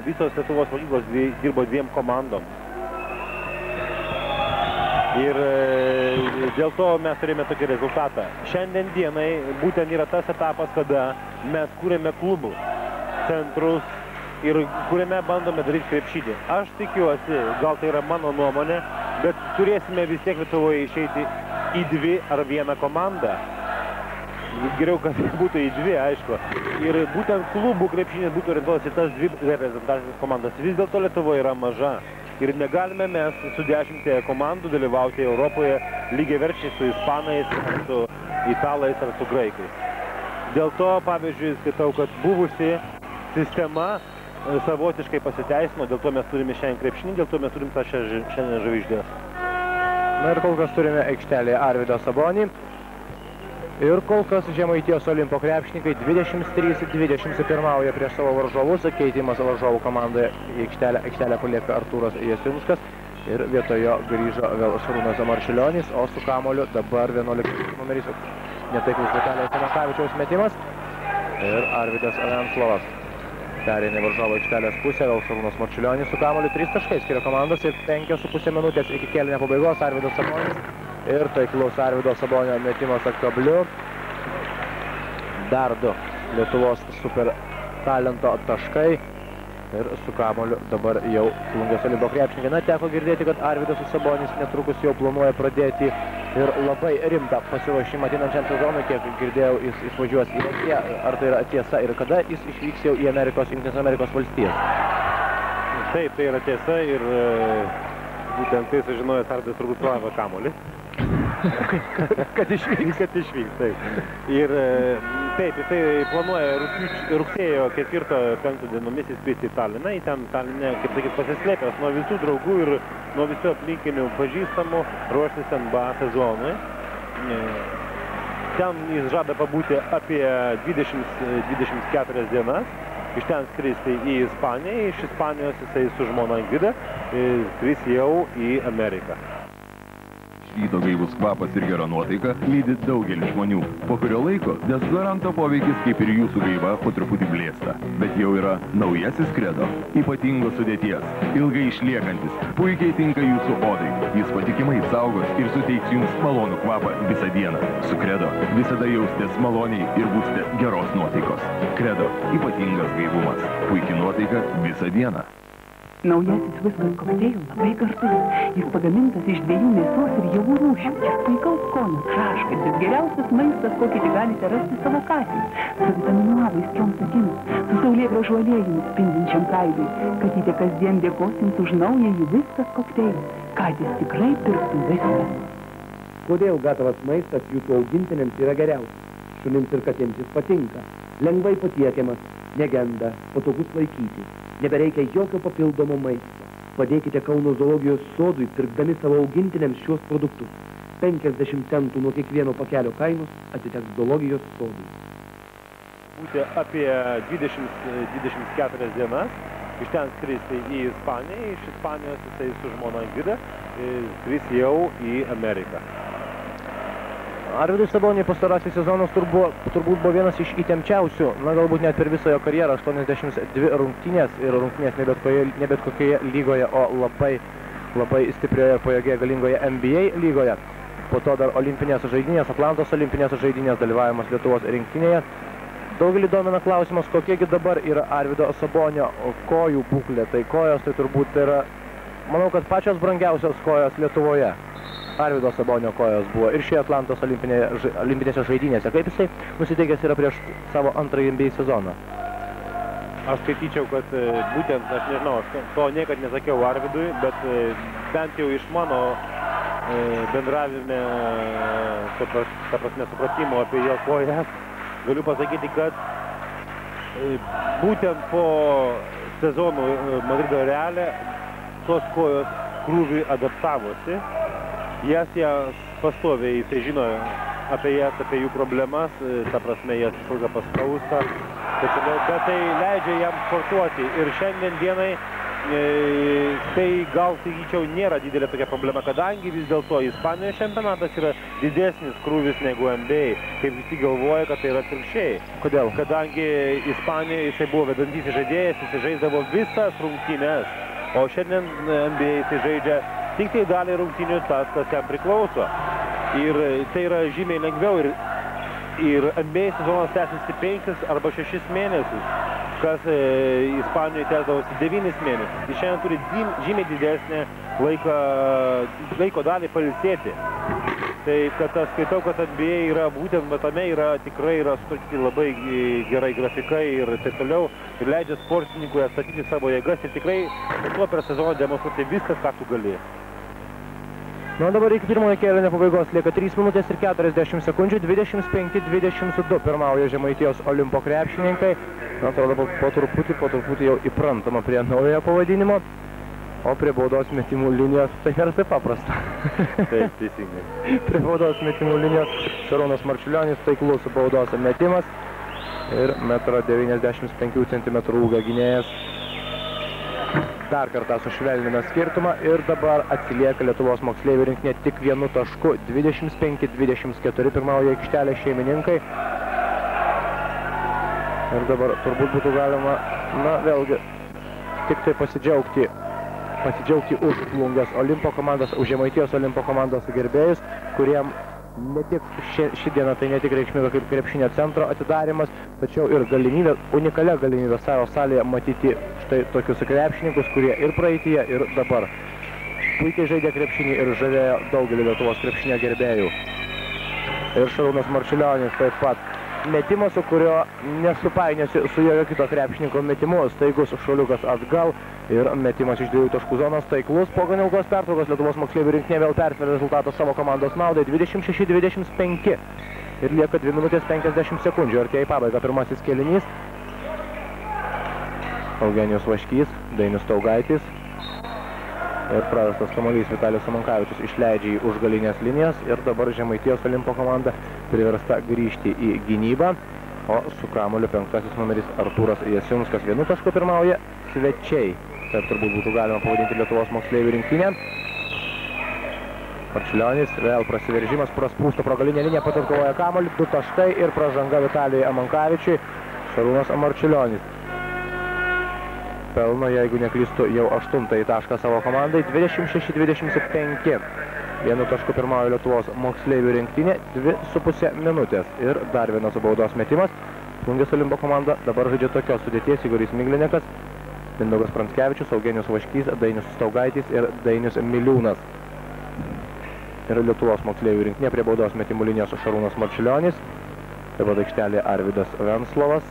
visos Lietuvos mokyklos dirbo dviem komandom. Ir dėl to mes turėjome tokį rezultatą. Šiandien dienai būtent yra tas etapas, kada mes kūrėme klubų, centrus ir kuriame bandome daryti krepšinį. Aš tikiuosi, gal tai yra mano nuomonė, bet turėsime vis tiek Lietuvoje išeiti į dvi ar vieną komandą. Geriau, kad būtų į dvi, aišku. Ir būtent klubų krepšinis būtų orientuotas į tas dvi reprezentacinės komandas. Vis dėlto Lietuvoje yra maža. Ir negalime mes su 10 komandų dalyvauti Europoje lygiaverčiai su ispanais, su italais ar su graikais. Dėl to, pavyzdžiui, skaitau, kad buvusi sistema savotiškai pasiteisino, dėl to mes turime šiandien krepšinį, dėl to mes turim tą šiandien žvaigždės. Na ir kol kas turime aikštelėje Arvydą Sabonį. Ir kol kas Žemaitijos Olimpo krepšininkai 23-20 pirmauja prieš savo varžovus. Keitimas varžovų komandoje į aikštelę palieka Artūras Jasinskas. Ir vietojo grįžo vėl Šarūnas Marčiulionis, o su kamoliu dabar 11 numeris netaiklus Vitalijos Semakavičiaus metimas. Ir Arvydas Venslovas pereina varžovo aikštelės pusę, vėl Šarūnas Marčiulionis su kamoliu 3 taškai skiria komandos ir 5,5 minutės iki kėlinio pabaigos. Arvydas Sabonis ir taiklus Arvydo Sabonio metimas akabliu. Dar 2 Lietuvos super talento taškai. Ir su kamoliu dabar jau Plungės Olimpo krepšininkai. Na, teko girdėti, kad Arvydas Sabonis netrukus jau planuoja pradėti ir labai rimtą pasiruošimą ateinančiam sezonui. Kiek girdėjau, jis išvažiuos į Lenkiją. Ar tai yra tiesa ir kada jis išvyks jau į Jungtines Amerikos valstijas? Taip, tai yra tiesa ir būtent tai sužinojęs Arvydas turbūt plovė kamolį. Kad išvyks, taip. Ir taip, jisai planuoja rugsėjo 4-5 dienomis įskristi į Taliną. Į ten Taline, kaip sakyt, pasislėpęs nuo visų draugų ir nuo visų aplinkinių pažįstamų, ruoštis NBA sezonui. Ten jis žada pabūti apie 24 dienas. Iš ten skristi į Ispaniją. Iš Ispanijos jisai su žmona Ingida skris jau į Ameriką. Švyto gaivus kvapas ir gera nuotaika lydi daugelį žmonių. Po kurio laiko dezodoranto poveikis, kaip ir jūsų gaiva, po truputį blėsta. Bet jau yra naujasis Credo. Ypatingos sudėties, ilgai išliekantis, puikiai tinka jūsų odai. Jis patikimai saugos ir suteiks jums malonų kvapą visą dieną. Su Credo visada jaustės maloniai ir būsite geros nuotaikos. Credo – ypatingas gaivumas. Puikiai nuotaika visą dieną. Naujasis viskas kokteil labai gardus. Jis pagamintas iš 2 mėsos ir javų rūšių. Jis puikaus skonio, traškantis, geriausias maistas, kokį tik galite rasti savo katei. Su vitaminu A vaiskioms akims, su saulėgrąžų aliejumi spindinčiam kailiui. Katytė kasdien dėkos jums už naująjį viskas kokteilį. Katės tikrai pirktų viskas. Kodėl gatavas maistas jūsų augintiniams yra geriausias? Šunims ir katėms jis patinka. Lengvai patiekiamas, negenda, patogus laikyti. Nebereikia jokio papildomo maisto. Padėkite Kauno zoologijos sodui, pirkdami savo augintiniams šios produktus. 50 centų nuo kiekvieno pakelio kainos atiteks zoologijos sodui. Būti apie 24 dienas. Iš ten skristi į Ispaniją. Iš Ispanijos jisai su žmona Ingida skris jau į Ameriką. Arvydui Saboniui pastarasis sezonas turbūt buvo vienas iš įtempčiausių, na galbūt net per visą jo karjerą, 82 rungtynės ir rungtynės ne bet kokioje lygoje, o labai stiprioje, pajėgėje, galingoje NBA lygoje. Po to dar olimpinės žaidynės, Atlantos olimpinės žaidynės, dalyvavimas Lietuvos rinktinėje. Daugelį domina klausimas, kokiegi dabar yra Arvydo Sabonio kojų būklė. Tai kojos tai turbūt yra, manau, kad pačios brangiausios kojos Lietuvoje. Arvydo Sabonio kojos buvo ir šie Atlantos olimpinėse žaidynėse. Kaip jisai nusiteikęs yra prieš savo antrąjį NBA sezoną? Aš skaityčiau, kad būtent, aš nežinau, aš to niekad nesakiau Arvydui, bet bent jau iš mano bendravime, ta prasme, supratimo apie jo kojas, galiu pasakyti, kad būtent po sezonų Madrido Reale tos kojos krūviui adaptavosi. Jas pastoviai, jisai žino apie jas, apie jų problemas, ta prasme jas ilgą paskausta. Bet tai leidžia jam sportuoti ir šiandien dienai tai gal, sakyčiau, nėra didelė tokia problema, kadangi vis dėlto Ispanijos čempionatas yra didesnis krūvis negu NBA, kaip visi galvoja, kad tai yra atvirkščiai. Kodėl? Kadangi Ispanijoje jisai buvo vedantysis žaidėjas, jisai žaisdavo visas rungtynes, o šiandien NBA jisai žaidžia tik tai dalį rungtynių tas, kas jam priklauso. Ir tai yra žymiai lengviau ir NBA sezonas tęsiasi 5 arba 6 mėnesius, kas Ispanijoje tęsdavosi 9 mėnesius. Ir šiandien turi žymiai didesnę laiko dalį pailsėti. Tai kad aš skaitau, kad NBA yra būtent tame tikrai yra sutvarkyti labai gerai grafikai ir taip toliau ir leidžia sportininkui atstatyti savo jėgas ir tikrai tuo per sezoną demonstruoti viskas, ką tu gali. Na, dabar iki pirmojo kėlinio pabaigos lieka 3 minutės ir 40 sekundžių, 25-22 pirmauja Žemaitijos Olimpo krepšininkai. Na, atrodo, po truputį jau įprantama prie naujojo pavadinimo, o prie baudos metimų linijos tai nėra taip paprasta. Taip, teisingai. Prie baudos metimų linijos Šarūnas Marčiulionis, taiklus baudos metimas ir 1,95 cm ūgio gynėjas. Dar kartą sušvelnina skirtumą ir dabar atsilieka Lietuvos moksleivių rinktinė tik 1 tašku, 25-24 pirmauja aikštelė šeimininkai. Ir dabar turbūt būtų galima, na, vėlgi, tik tai pasidžiaugti už Plungės Olimpo komandos, už Žemaitijos Olimpo komandos gerbėjus, kuriem ne tik ši diena tai ne tik reikšminga kaip krepšinio centro atidarimas, tačiau ir galimybė, unikalia galimybė savo salėje matyti štai tokius krepšininkus, kurie ir praeityje, ir dabar puikiai žaidė krepšinį ir žavėjo daugelį Lietuvos krepšinio gerbėjų. Ir Šarūnas Marčiulionis taip pat. Metimas, su kurio nesupainėsi su jokio kito krepšininko metimu, staigus šuoliukas atgal ir metimas iš 2 taškų zonos taiklus. Po gan ilgos pertraukos Lietuvos moksleivių rinktinė vėl persveria rezultatą savo komandos naudai 26-25 ir lieka 2 minutės 50 sekundžių. Artėja į pabaigą pirmasis kėlinys. Eugenijus Vaškys, Dainius Staugaitis ir prarastas kamuolys Vitalijus Samankavičius išleidžia į užgalinės linijas ir dabar Žemaitijos Olimpo komanda priversta grįžti į gynybą, o su kamuoliu 5 numeris Artūras Jasiunskas 1 tašku pirmauja svečiai. Taip turbūt būtų galima pavadinti Lietuvos moksleivių rinktinę. Marčiulionis, vėl prasiveržimas, praspūsto pro galinę liniją, pats atkovoja kamuolį, 2 taškai ir pražanga Vitalijui Amankavičiui. Šarūnas Marčiulionis pelno, jeigu neklystu, jau 8 tašką savo komandai, 26-25. 1 tašku pirmauja Lietuvos moksleivių rinktinė, 2,5 minutės ir dar vienas baudos metimas. Plungės Olimpo komanda dabar žaidžia tokios sudėties: Igoris Miglinekas, Mindaugas Pranckevičius, Eugenijus Vaškys, Dainius Staugaitis ir Dainius Miliūnas. Ir Lietuvos moksleivių rinktinė prie baudos metimų linijos Šarūnas Marčiulionis, taip pat aikštelė Arvydas Venslovas,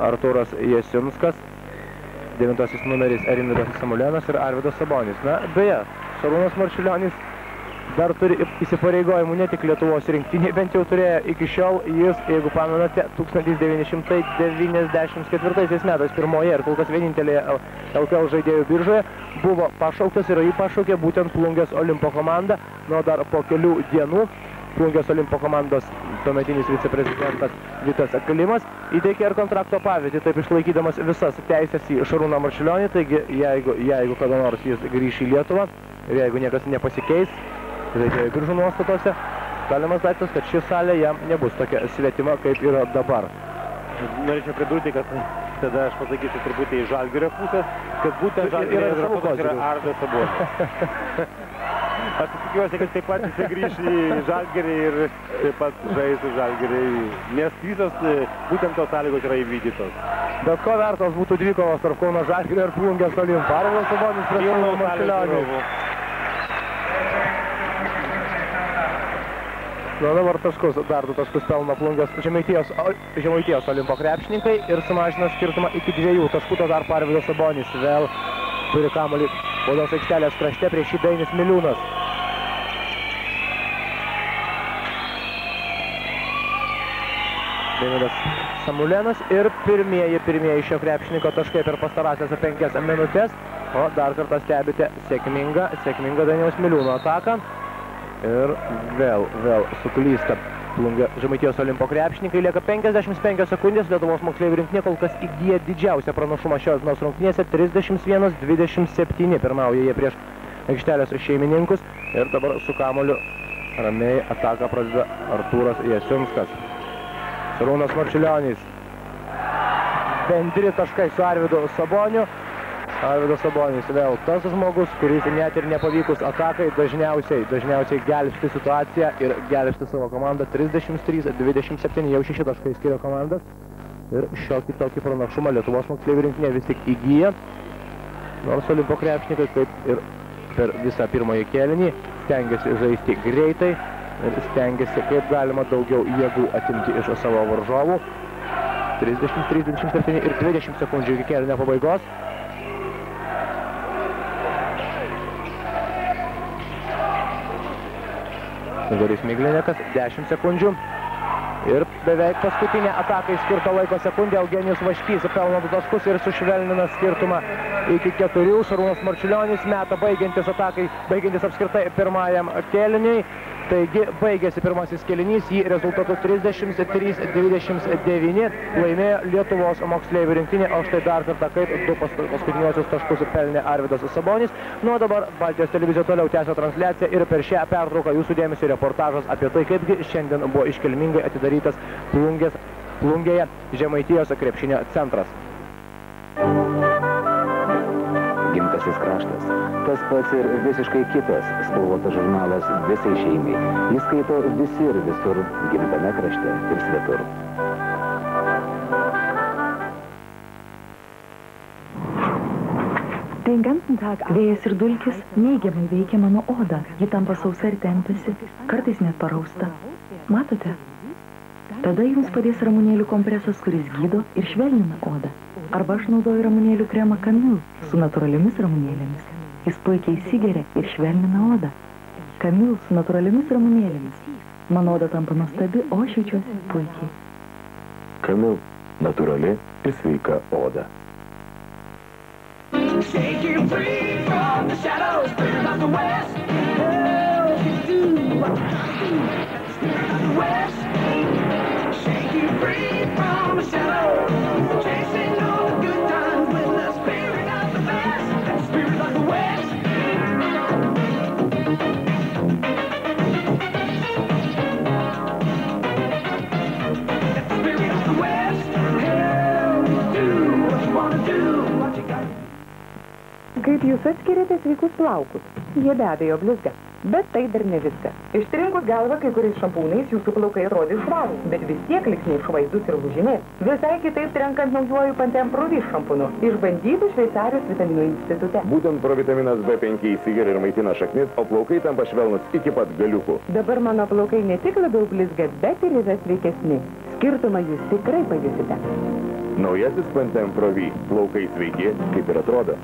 Artūras Jasiunskas, 9 numeris Rimvydas Samulenas ir Arvydas Sabonis. Na, beje, Šarūnas Marčiulionis dar turi įsipareigojimų ne tik Lietuvos rinktinė, bent jau turėjo iki šiol. Jis, jeigu pamenate, 1994 metais pirmoje ir kol kas vienintelėje LKL žaidėjų biržoje buvo pašauktas ir jį pašaukė būtent Plungės Olimpo komanda. Nuo dar po kelių dienų Plungės Olimpo komandos tuometinis viceprezidentas Vitas Klimas įteikė ir kontrakto pavyzdį, taip išlaikydamas visas teisės į Šarūną Marčiulionį. Taigi, jeigu kada nors jis grįš į Lietuvą ir jeigu niekas nepasikeis žaidėjų biržų nuostatose, galimas daiktas, kad ši salė jam nebus tokia svetima, kaip yra dabar. Norėčiau pridurti, kad tada aš pasakysiu truputį iš Žalgirio pusės, kad būtent Žalgirio yra Arvydas Sabonis. Aš tikiuosi, kad taip pat jis grįš į Žalgirį ir taip pat žais su Žalgirį, nes visos būtent tos sąlygos yra įvykdytos. Bet ko vertos būtų dvikovos tarp Kauno Žalgirio ir Plungės Olimpo. Arvydas Sabonis prieš Šarūną Marčiulionį. Na, dabar taškus, dar 2 taškus pelno Plungės Žemaitijos Olimpo krepšininkai ir sumažina skirtumą iki 2 taškų. Tuo tarpu Arvydas Sabonis vėl turi kamuolį baudos aikštelės krašte, prieš jį Dainis Miliūnas. Deividas Samulenas ir pirmieji šio krepšininko taškai per pastarąsias 5 minutės. O dar kartą stebite sėkmingą Daniaus Miliūno ataką. Ir vėl suklysta Plungė Žemaitijos Olimpo krepšininkai. Lieka 55 sekundės. Lietuvos moksleivių rinktinė kol kas įgyja didžiausią pranašumą šios dienos rungtynėse. 31-27 pirmauja jie prieš aikštelės šeimininkus. Ir dabar su kamuoliu ramiai ataką pradeda Artūras Jasiunskas. Šarūnas Marčiulionis. Bendri taškai su Arvydu Saboniu. Arvydas Sabonis vėl tas žmogus, kuris net ir nepavykus atakai dažniausiai gelbsti situaciją ir gelbsti savo komandą. 33-27 jau 6 taškai skiria komandas. Ir šiokį tokį pranašumą Lietuvos moksleivių rinktinė vis tik įgyja. Nors Olimpo krepšininkai, kaip ir per visą pirmąjį kėlinį, stengiasi žaisti greitai ir stengiasi kaip galima daugiau jėgų atimti iš savo varžovų. 33-27 ir 20 sekundžių iki kėlinio pabaigos. Igorys Miglinekas, 10 sekundžių. Ir beveik paskutinė atakai skirto laiko sekundė. Eugenijus Vaškys pelno 2 taškus ir sušvelnina skirtumą iki 4. Šarūnas Marčiulionis meta baigiantis apskritai pirmajam kėliniui. Taigi baigėsi pirmasis kėlinys, jį rezultatu 33-29 laimėjo Lietuvos moksleivių rinktinė, o štai dar kartą kaip 2 paskutiniuosius taškus pelnė Arvydas Sabonis. Nu, o dabar Baltijos televizija toliau tęsia transliaciją ir per šią pertrauką jūsų dėmesio reportažas apie tai, kaipgi šiandien buvo iškilmingai atidarytas Plungėje Žemaitijos krepšinio centras. Gimtasis kraštas. Tas pats ir visiškai kitas spalvotas žurnalas visai šeimai. Jis skaito visi ir visur, gimtame krašte ir svetur. Vėjas ir dulkis neigiamai veikia mano odą. Ji tampa sausa ir tempiasi, kartais net parausta. Matote? Tada jums padės ramunėlių kompresas, kuris gydo ir švelnina odą. Arba aš naudoju ramunėlių kremą Camille su natūraliomis ramunėlėmis. Jis puikiai įsigeria ir švelnina odą. Camille su natūraliomis ramunėlėmis. Mano oda tampa nuostabi, o aš jaučiuosi puikiai. Camille – natūrali ir sveika oda. Shaking free from the shadows, spirit of the west. Oh, you do what you gotta do. Spirit of the west. Shaking free from the shadows, chasing all the good times with the spirit of the best. That spirit of the west. That spirit of the west. Hell, you do what you wanna do, what you gotta do. Kaip jūs atskiriate sveikus plaukus? Jie be abejo blizga. Bet tai dar ne viskas. Ištrinkus galvą kai kuriais šampūnais jūsų plaukai atrodys švarūs, bet vis tiek liks neišvaizdus ir lūžinės. Visai kitaip trenkant naujuoju Pantene Pro V šampūnu, išbandytų Šveicarijos vitaminų institute. Būtent provitaminas B5 įsigeria ir maitina šaknis, o plaukai tampa švelnus iki pat galiukų. Dabar mano plaukai ne tik labiau blizga, bet ir yra sveikesni. Skirtumą jūs tikrai pajusite. Naujasis Pantene Pro V. Plaukai sveiki, kaip ir atrodo.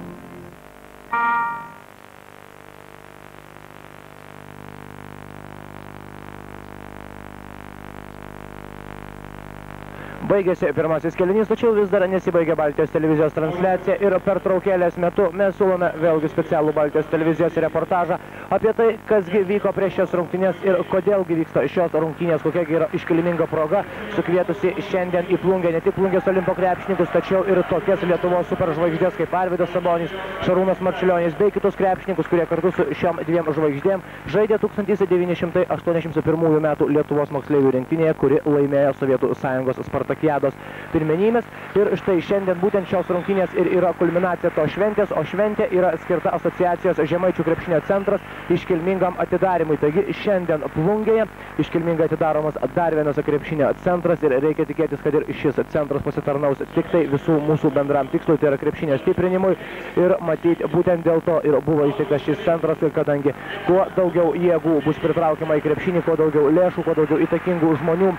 Baigėsi pirmasis kėlinys, tačiau vis dar nesibaigė Baltijos televizijos transliacija ir pertraukėlės metu mes siūlome vėlgi specialų Baltijos televizijos reportažą apie tai, kasgi vyko prieš šias rungtynės ir kodėlgi vyksta šios rungtynės, kokiagi yra iškilminga proga, sukvietusi šiandien į Plungę ne tik Plungės Olimpo krepšininkus, tačiau ir tokias Lietuvos superžvaigždės kaip Arvydas Sabonis, Šarūnas Marčiulionis bei kitus krepšininkus, kurie kartu su šiom dviem žvaigždėm žaidė 1981 metų Lietuvos moksleivių rinktinėje, kuri laimėjo Sovietų Sąjungos Spartakiados pirmenybės. Ir štai šiandien būtent šios rungtynės ir yra kulminacija to šventės, o šventė yra skirta asociacijos Žemaičių krepšinio centras iškilmingam atidarimui. Taigi šiandien Plungėje iškilmingai atidaromas dar vienas krepšinio centras ir reikia tikėtis, kad ir šis centras pasitarnaus tik tai visų mūsų bendram tikslui, tai yra krepšinio stiprinimui. Ir matyti, būtent dėl to ir buvo įsteigtas šis centras, kadangi kuo daugiau jėgų bus pritraukiama į krepšinį, kuo daugiau lėšų, kuo daugiau įtakingų žmonių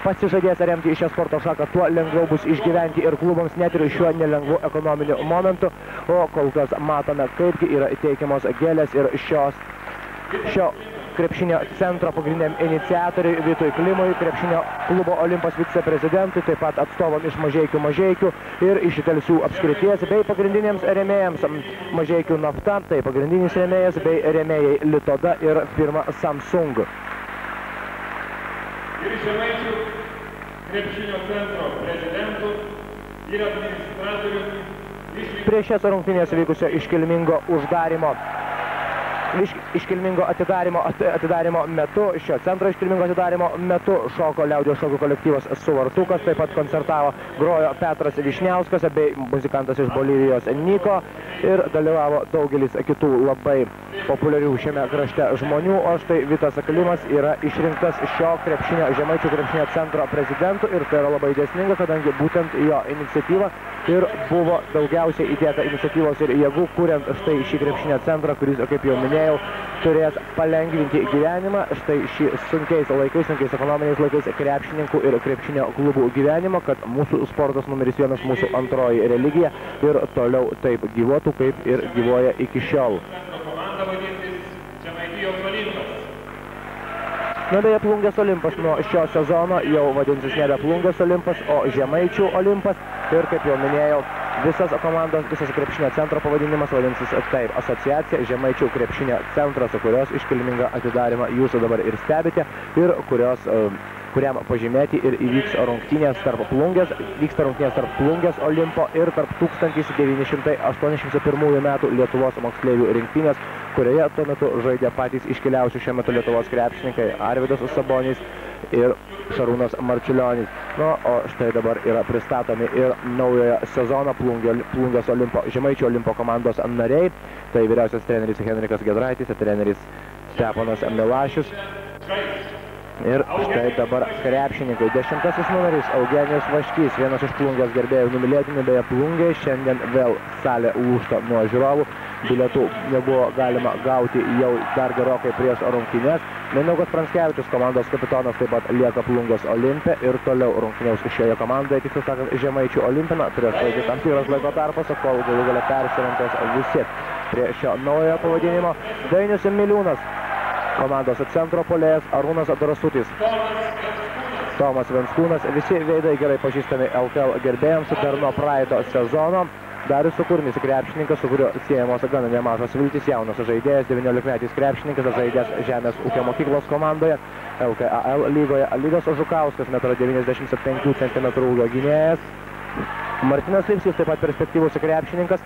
pasižadės remti į šią sporto šaką, tuo lengviau bus išgyventi ir klubams net ir šiuo nelengvu ekonominiu momentu. O kol kas matome, kaipgi yra teikiamos gėlės ir šio krepšinio centro pagrindiniam iniciatoriui Vytui Klimui, krepšinio klubo Olimpas viceprezidentui, taip pat atstovam iš Mažeikių ir iš Telšių apskrities, bei pagrindiniams rėmėjams Mažeikių Nafta, tai pagrindinis rėmėjas, bei rėmėjai Litoda ir firma Samsung. Ir Žemaičių krepšinio centro prezidentų ir administratorių Prieš šias rungtynės vykusio iškilmingo atidarymo metu, šio centro iškilmingo atidarymo metu šoko liaudies šokių kolektyvas Suvartukas, taip pat koncertavo, grojo Petras Višniauskas bei muzikantas iš Bolivijos Niko ir dalyvavo daugelis kitų labai populiarių šiame krašte žmonių, o štai Vytas Klimas yra išrinktas šio Žemaičių krepšinio centro prezidentu ir tai yra labai dėsninga, kadangi būtent jo iniciatyva ir buvo daugiausiai įdėta iniciatyvos ir jėgų, kuriant štai šį krepšinio centrą, kuris, kaip jau minėjau, turės palengvinti gyvenimą, štai šį sunkiais ekonominiais laikais krepšininkų ir krepšinio klubų gyvenimą, kad mūsų sportas numeris 1, mūsų antroji religija ir toliau taip gyvuotų, kaip ir gyvuoja iki šiol. Na, beje, Plungės Olimpas nuo šio sezono jau vadinsis nebe Plungės Olimpas, o Žemaičių Olimpas. Ir, kaip jau minėjau, visas krepšinio centro pavadinimas vadinsis taip, asociacija Žemaičių krepšinio centras, kurios iškilmingą atidarymą jūs dabar ir stebite ir kuriam pažymėti ir įvyks rungtynės tarp Plungės Olimpo ir tarp 1981 metų Lietuvos moksleivių rinktinės, kurioje tuo metu žaidė patys iškiliausių šiuo metu Lietuvos krepšininkai Arvydas Sabonis ir Šarūnas Marčiulionis. Na, o štai dabar yra pristatomi ir naujojo sezono Plungės Olimpo, Žemaičių Olimpo komandos nariai. Tai vyriausias treneris Henrikas Giedraitis ir treneris Steponas Milašius. Ir štai dabar krepšininkai. 10 numeris Eugenijus Vaškys, vienas iš Plungės gerbėjų numylėtinių, beje Plungėje šiandien vėl salė lūžta nuo žiūrovų. Bilietų nebuvo galima gauti jau dar gerokai prieš rungtynes. Mindaugas Pranskevičius, komandos kapitonas, taip pat lieka Plungės Olimpe ir toliau rungtyniaus šioje komandoje, tiksliau sakant, Žemaičių Olimpina, turės praeiti tam tikras laiko tarpas, kol galų gale persiorientuos visi prie šio naujojo pavadinimo. Dainius Miliūnas, komandos centro puolėjas Arūnas Drąsutis, Tomas Venskūnas, visi veidai gerai pažįstami LKL gerbėjams dar nuo praeito sezono. Darius Sukurnis, krepšininkas, su kuriuo siejamos gana nemažos viltis, jaunas žaidėjas, 19-metis krepšininkas, žaidęs Žemės ūkio mokyklos komandoje, LKL lygoje. Lygas Žukauskas, 1,95 cm ūgio gynėjas. Martinas Lipskis, taip pat perspektyvus krepšininkas,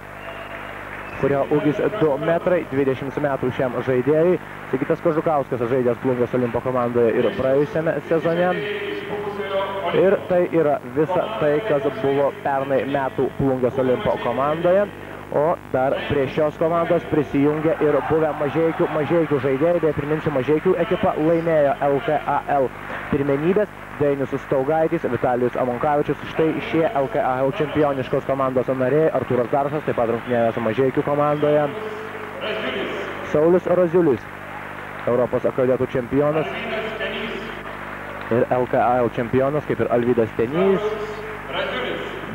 kurio ūgis 2 metrai, 20 metų šiam žaidėjui. Sigitas Kožukauskas žaidęs Plungės Olimpo komandoje ir praėjusiame sezone. Ir tai yra visa tai, kas buvo pernai metų Plungės Olimpo komandoje. O dar prie šios komandos prisijungia ir buvę Mažeikių žaidėjai. Bei priminsiu, Mažeikių ekipa laimėjo LKAL pirmenybės. Dainius Staugaitis, Vitalijus Amonkavičius, štai šie LKAL čempioniškos komandos nariai. Artūras Daršas, taip pat rungtynėjęs Mažeikių komandoje. Saulius Raziulis, Europos kadetų čempionas ir LKAL čempionas, kaip ir Alvydas Tenys.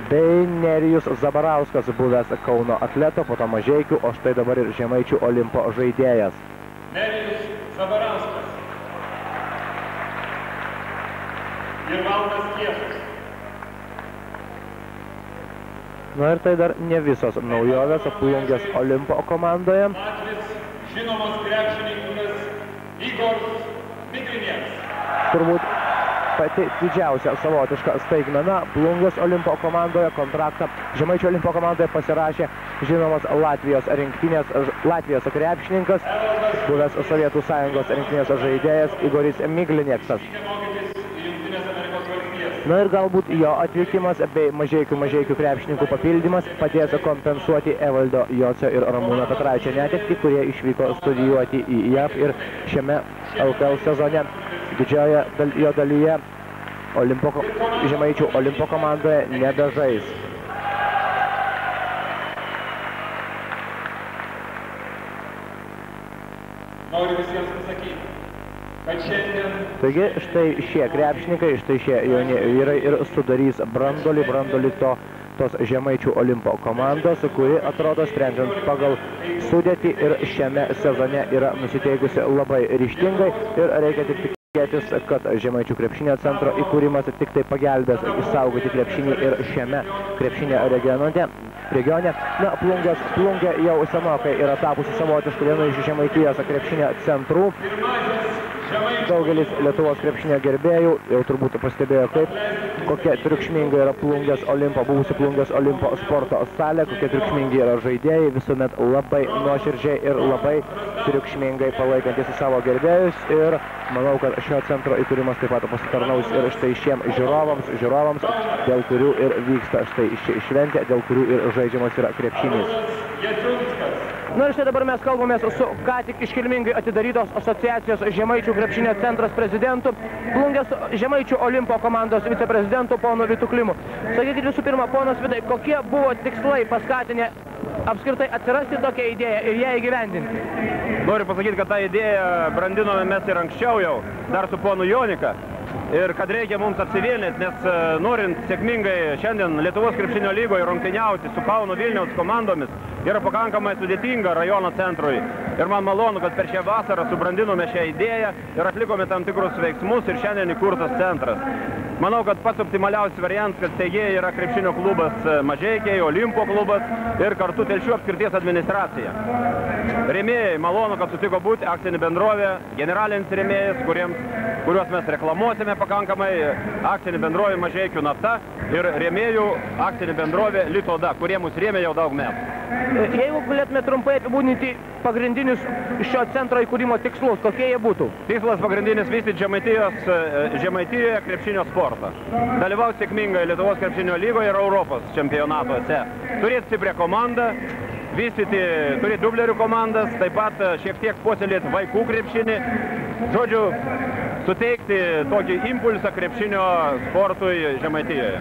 Bei Nerijus Zabarauskas, buvęs Kauno atleto, po to Mažeikių, o štai dabar ir Žemaičių Olimpo žaidėjas. Nerijus Zabarauskas ir Valdas Kiešas. Na ir tai dar ne visos naujovės Plungės Olimpo komandoje. Latvis žinomas krepšininkas Igor Migrinieks. Turbūt pati didžiausia savotiška staigmena Plungės Olimpo komandoje. Kontraktą Žemaičių Olimpo komandoje pasirašė žinomas Latvijos krepšininkas, buvęs Sovietų Sąjungos rinktinės žaidėjas Igoris Miglinieksas. Na ir galbūt jo atvykimas bei Mažeikių krepšininkų papildymas padės kompensuoti Evaldo Jocio ir Ramūno Petraičio netektį, kurie išvyko studijuoti į JAV ir šiame LKL sezone didžioje jo dalyje Žemaičių Olimpo komandoje nebežais. Noriu visiems pasakyti, kad šiandien... Taigi štai šie krepšininkai, štai šie jauni vyrai ir sudarys brandolį to tos Žemaičių Olimpo komandos, kuri atrodo sprendžiant pagal sudėtį ir šiame sezone yra nusiteikusi labai ryžtingai ir reikia tik tikėtis, kad Žemaičių krepšinio centro įkūrimas tik tai pagelbės išsaugoti krepšinį ir šiame krepšinio regione. Na, Plungė jau senokai yra tapusi savotišku vienu iš Žemaitijos krepšinio centrų. Daugelis Lietuvos krepšinio gerbėjų jau turbūt pastebėjo, kokia triukšminga yra Plungės Olimpo, buvusi Plungės Olimpo sporto salė, kokie triukšmingi yra žaidėjai, visuomet labai nuoširdžiai ir labai triukšmingai palaikantis savo gerbėjus. Ir manau, kad šio centro įkūrimas taip pat pasitarnaus ir štai šiems žiūrovams, dėl kurių ir vyksta štai ši šventė, dėl kurių ir žaidžiamas yra krepšinis. Na ir štai dabar mes kalbamės su ką tik iškilmingai atidarytos asociacijos Žemaičių krepšinio centras prezidentu, Plungės Žemaičių Olimpo komandos viceprezidentu ponu Vitu Klimu. Sakykit visų pirma, ponas Vitai, kokie buvo tikslai paskatinę apskritai atsirasti tokią idėją ir ją įgyvendinti? Noriu pasakyti, kad tą idėją brandinome mes ir anksčiau jau, dar su ponu Jonika. Ir kad reikia mums apsivienyti, nes norint sėkmingai šiandien Lietuvos krepšinio lygoje rungtyniauti su Kauno Vilniaus komandomis yra pakankamai sudėtinga rajono centrui. Ir man malonu, kad per šią vasarą subrandinome šią idėją ir atlikome tam tikrus veiksmus ir šiandien įkurtas centras. Manau, kad pats optimaliausias variantas, kad steigėjai yra krepšinio klubas Mažeikiai, Olimpo klubas ir kartu Telšių apskrities administracija. Rėmėjai, malonu, kad sutiko būti akcinė bendrovė, generalinis rėmėjas, kuriuos mes reklamuosime pakankamai, akcinė bendrovė Mažeikių nafta ir rėmėjų akcinė bendrovė Litoda, kurie mus rėmė jau daug metų. Jeigu galėtume trumpai apibūdinti pagrindinius šio centro įkūrimo tikslus, kokie jie būtų? Tikslas pagrindinis vystyti Žemaitijoje krepšinio sportą. Dalyvaus sėkmingai Lietuvos krepšinio lygoje ir Europos čempionatuose. Turėti stiprią komandą, turėti dublerių komandas, taip pat šiek tiek puoselėti vaikų krepšinį. Žodžiu, suteikti tokį impulsą krepšinio sportui Žemaitijoje.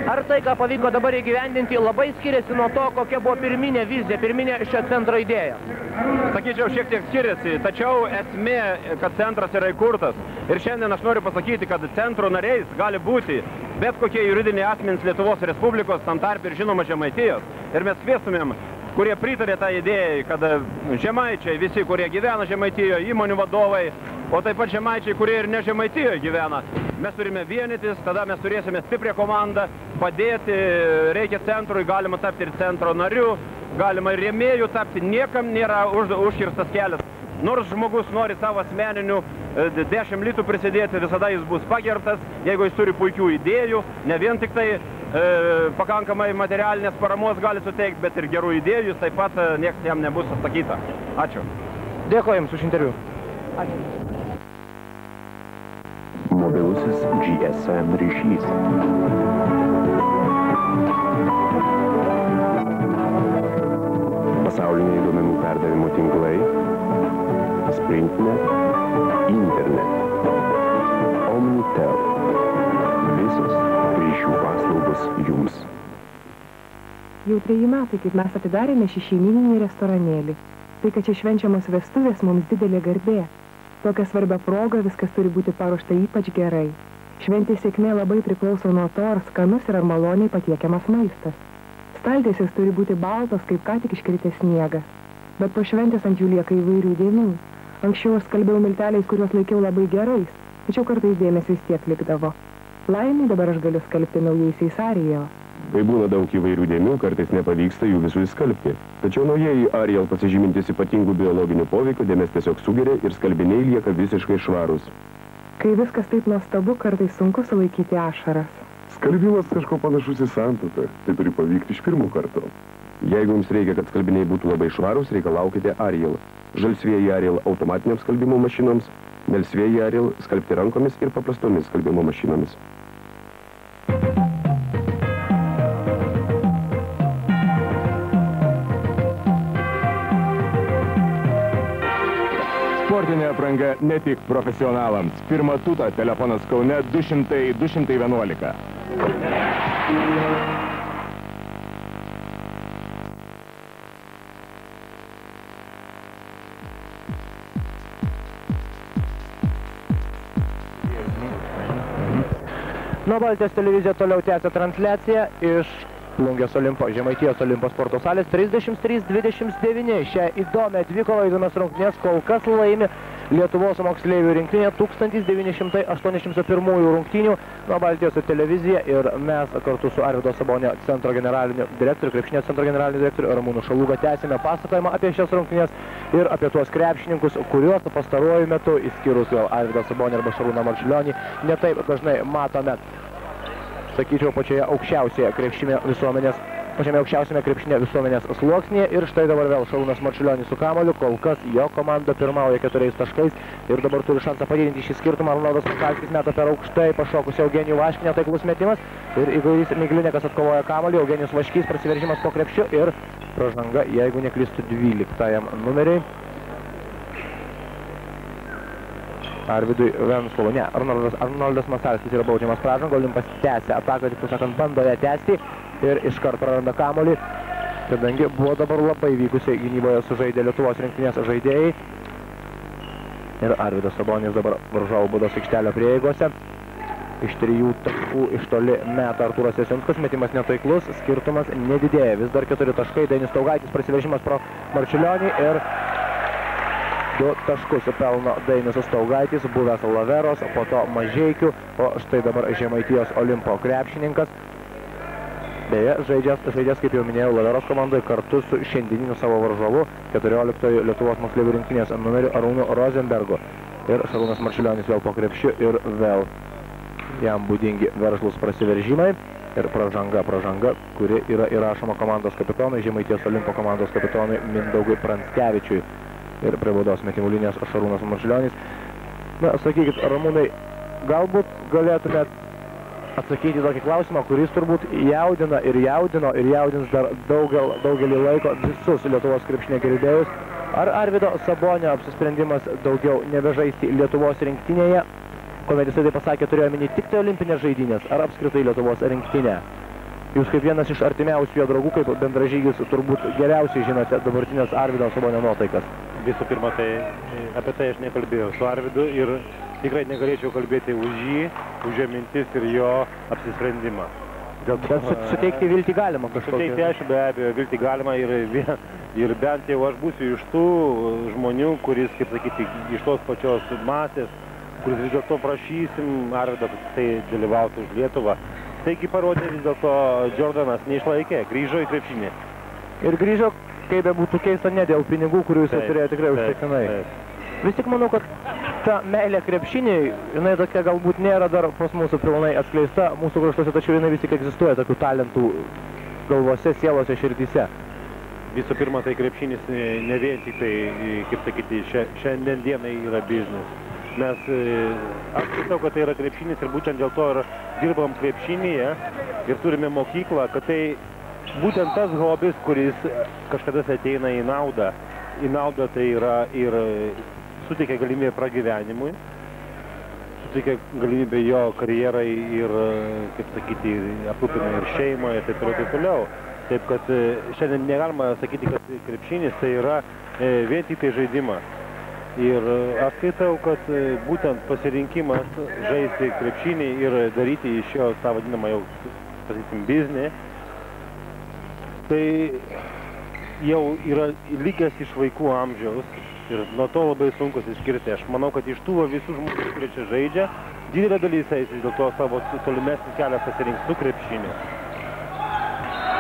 Ar tai, ką pavyko dabar įgyvendinti, labai skiriasi nuo to, kokia buvo pirminė vizija, pirminė šio centro idėja? Sakyčiau, šiek tiek skiriasi, tačiau esmė, kad centras yra įkurtas. Ir šiandien aš noriu pasakyti, kad centro nariais gali būti bet kokie juridiniai asmenys Lietuvos Respublikos, tam tarp ir žinoma Žemaitijos. Ir mes kviestumėm, kurie pritarė tą idėją, kad žemaičiai, visi, kurie gyvena Žemaitijoje, įmonių vadovai, o taip pat žemaičiai, kurie ir ne Žemaitijoje gyvena. Mes turime vienytis, tada mes turėsime stiprią komandą, padėti, reikia centrui, galima tapti ir centro nariu, galima ir rėmėjų tapti, niekam nėra užkirstas kelias. Nors žmogus nori savo asmeninių 10 litų prisidėti, visada jis bus pagerbtas, jeigu jis turi puikių idėjų, ne vien tik tai pakankamai materialinės paramos gali suteikti, bet ir gerų idėjų, jis taip pat nieks jam nebus atsakyta. Ačiū. Dėkuoju Jums už interviu. Ačiū. Mobilusis GSM ryšys. Pasauliniai duomenų perdavimo tinklai, Sprintnet, Internet, Omnitel. Visos ryšių paslaugos Jums. Jau 3 metai, kaip mes atidarėme šį šeimyninį restoranėlį. Tai, kad čia švenčiamos vestuvės, mums didelė garbė. Tokia svarbia proga viskas turi būti paruošta ypač gerai. Šventės sėkmė labai priklauso nuo to, ar skanus ir ar maloniai patiekiamas maistas. Staltiesės turi būti baltos, kaip ką tik iškritęs sniegas. Bet po šventės ant jų lieka įvairių dėmių. Anksčiau aš skalbiau milteliais, kuriuos laikiau labai gerais, tačiau kartais dėmesio vis tiek likdavo. Laimei dabar aš galiu skalbti naujaisiais Ariel. Kai būna daug įvairių dėmių, kartais nepavyksta jų visų įskalbti. Tačiau naujieji Ariel pasižymintis ypatingų biologinių poveikių dėmes tiesiog sugeria ir skalbiniai lieka visiškai švarūs. Kai viskas taip nuostabu, kartais sunku sulaikyti ašaras. Skalbimas kažko panašus į santuoką. Tai turi pavykti iš pirmo karto. Jeigu jums reikia, kad skalbiniai būtų labai švarūs, reikalaukite Ariel. Žalsvieji Ariel automatiniams skalbimo mašinoms, melsvieji Ariel skalbti rankomis ir paprastomis skalbimo mašinomis. Sportinė apranga ne tik profesionalams. Pirmą tutą telefonas Kaune 200-211. Nuo Baltijos televizija toliau tęsia transliaciją iš Plungės Olimpo, Žemaitijos Olimpo sporto salės 33-29. Šią įdomią dvikovą įdomias rungtynės kol kas laimi Lietuvos moksleivių rinktinė 1981 rungtynių nuo Baltijos televizija ir mes kartu su Arvydo Sabonio centro generaliniu direktoriu, krepšinio centro generaliniu direktoriu Ramūnu Šalūga tęsime pasakojimą apie šias rungtynės ir apie tuos krepšininkus, kuriuos pastaruoju metu, išskyrus gal Arvydą Sabonį arba Šarūną Marčiulionį, netaip dažnai matome, sakyčiau, pačiame aukščiausiame krepšinio visuomenės sluoksnėje. Ir štai dabar vėl Šarūnas Marčiulionis su kamuoliu, kol kas jo komanda pirmauja 4 taškais ir dabar turi šansą padidinti šį skirtumą. Arnoldas Masalskis meta per aukštai pašokusį Eugenijų Vaškinę, taiklus metimas ir Igoris Miglinekas atkovoja kamuolį, Eugenijus Vaškys prasiveržimas po krepšiu ir pražanga, jeigu neklystu, 12 numeriai. Arvydui Venslovui, ne, Arnoldas Masalskis yra baudžiamas pražanga, Olimpas tęsia ataką, tik sakant, bando ją tęsti ir iškart praranda kamuolį, kadangi buvo dabar labai vykusiai gynyboje sužaidė Lietuvos rinktinės žaidėjai. Ir Arvydas Sabonis dabar varžovų baudos aikštelio prieigose. Iš 3 taškų iš toli meta Artūras Jasinskas, metimas netaiklus, skirtumas nedidėja, vis dar 4 taškai, Dainis Staugaitis prasiveržimas pro Marčiulionį ir 2 taškus pelno Dainis Staugaitis, buvęs Laveros, po to Mažeikių, o štai dabar Žemaitijos Olimpo krepšininkas. Beje, žaidžias, kaip jau minėjau, Laveros komandoje kartu su šiandieniniu savo varžovu 14 Lietuvos moksleivių rinktinės numeriu Arūnu Rozenbergu. Ir Šarūnas Marčiulionis vėl po krepšiu ir vėl jam būdingi veržlus prasiveržimai ir pražanga, kuri yra įrašoma komandos kapitonui, Žemaitijos Olimpo komandos kapitonui Mindaugui Pranskevičiui. Ir prie baudos metimų linijos Šarūnas Marčiulionis. Na, sakykit, Ramūnai, galbūt galėtumėt atsakyti tokį klausimą, kuris turbūt jaudina ir jaudino ir jaudins dar daugelį laiko visus Lietuvos krepšinio gerbėjus. Ar Arvydo Sabonio apsisprendimas daugiau nebežaisti Lietuvos rinktinėje, kuomet jisai tai pasakė, turėjo omeny tik tai olimpinės žaidynės, ar apskritai Lietuvos rinktinė? Jūs kaip vienas iš artimiausių jo draugų, kaip bendražygis, turbūt geriausiai žinote dabartinės Arvydo Sabonio nuotaikas. Visų pirma, tai apie tai aš nekalbėjau su Arvydu ir tikrai negalėčiau kalbėti už jį, už jo mintis ir jo apsisprendimą. Bet suteikti viltį galima kažkokį? Suteikti aš be abejo viltį galima ir bent jau aš būsiu iš tų žmonių, kuris, kaip sakyti, iš tos pačios masės, kuris vis dėlto prašysim Arvydą, kad tai dalyvautų už Lietuvą. Taigi parodė vis dėlto Jordanas neišlaikė, grįžo į krepšinį. Ir grįžo, kaip bebūtų keista, ne dėl pinigų, kurių jis turėjo tikrai užtektinai. Vis tik manau, kad ta meilė krepšiniai, jinai tokia galbūt nėra dar pas mūsų pilnai atskleista mūsų kraštuose, tačiau jinai vis tik egzistuoja tokių talentų galvose, sielose, širdyse. Visų pirma, tai krepšinis ne vien tik tai, kaip sakyti, šiandien dienai yra biznis. Mes, aš žinau, kad tai yra krepšinis ir būtent dėl to ir dirbam krepšinyje ir turime mokyklą, kad tai būtent tas hobis, kuris kažkada ateina į naudą. Į naudą tai yra ir suteikia galimybę pragyvenimui, suteikia galimybę jo karjerai ir, kaip sakyti, aprūpina ir šeimą ir taip toliau. Taip, kad šiandien negalima sakyti, kad krepšinis tai yra vien tik tai žaidimas. Ir aš skaitau, kad būtent pasirinkimas žaisti krepšinį ir daryti iš jo tą vadinamą jau, sakysim, biznį, tai jau yra lygęs iš vaikų amžiaus ir nuo to labai sunkus išskirti. Aš manau, kad iš tų visų žmonių, kurie čia žaidžia, didelė dalis eis dėl to savo tolimesnį kelią pasirinks su krepšiniu.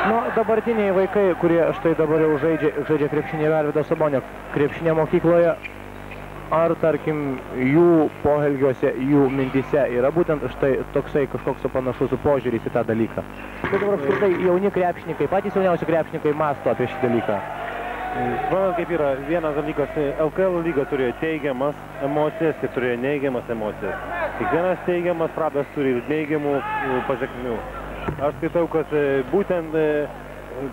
Nu, dabartiniai vaikai, kurie štai dabar jau žaidžia krepšinį Arvydo Sabonio krepšinio mokykloje, ar, tarkim, jų poelgiuose, jų mintyse yra būtent štai toksai kažkoks panašus požiūris į tą dalyką? Tai dabar apskritai jauni krepšininkai, patys jauniausi krepšininkai mąsto apie šį dalyką. Manau, kaip yra, vienas dalykas, LKL lyga turėjo teigiamas emocijas ir turėjo neigiamas emocijas. Kiekvienas teigiamas pradas turi ir neigiamų pasekmių. Aš skaitau, kad būtent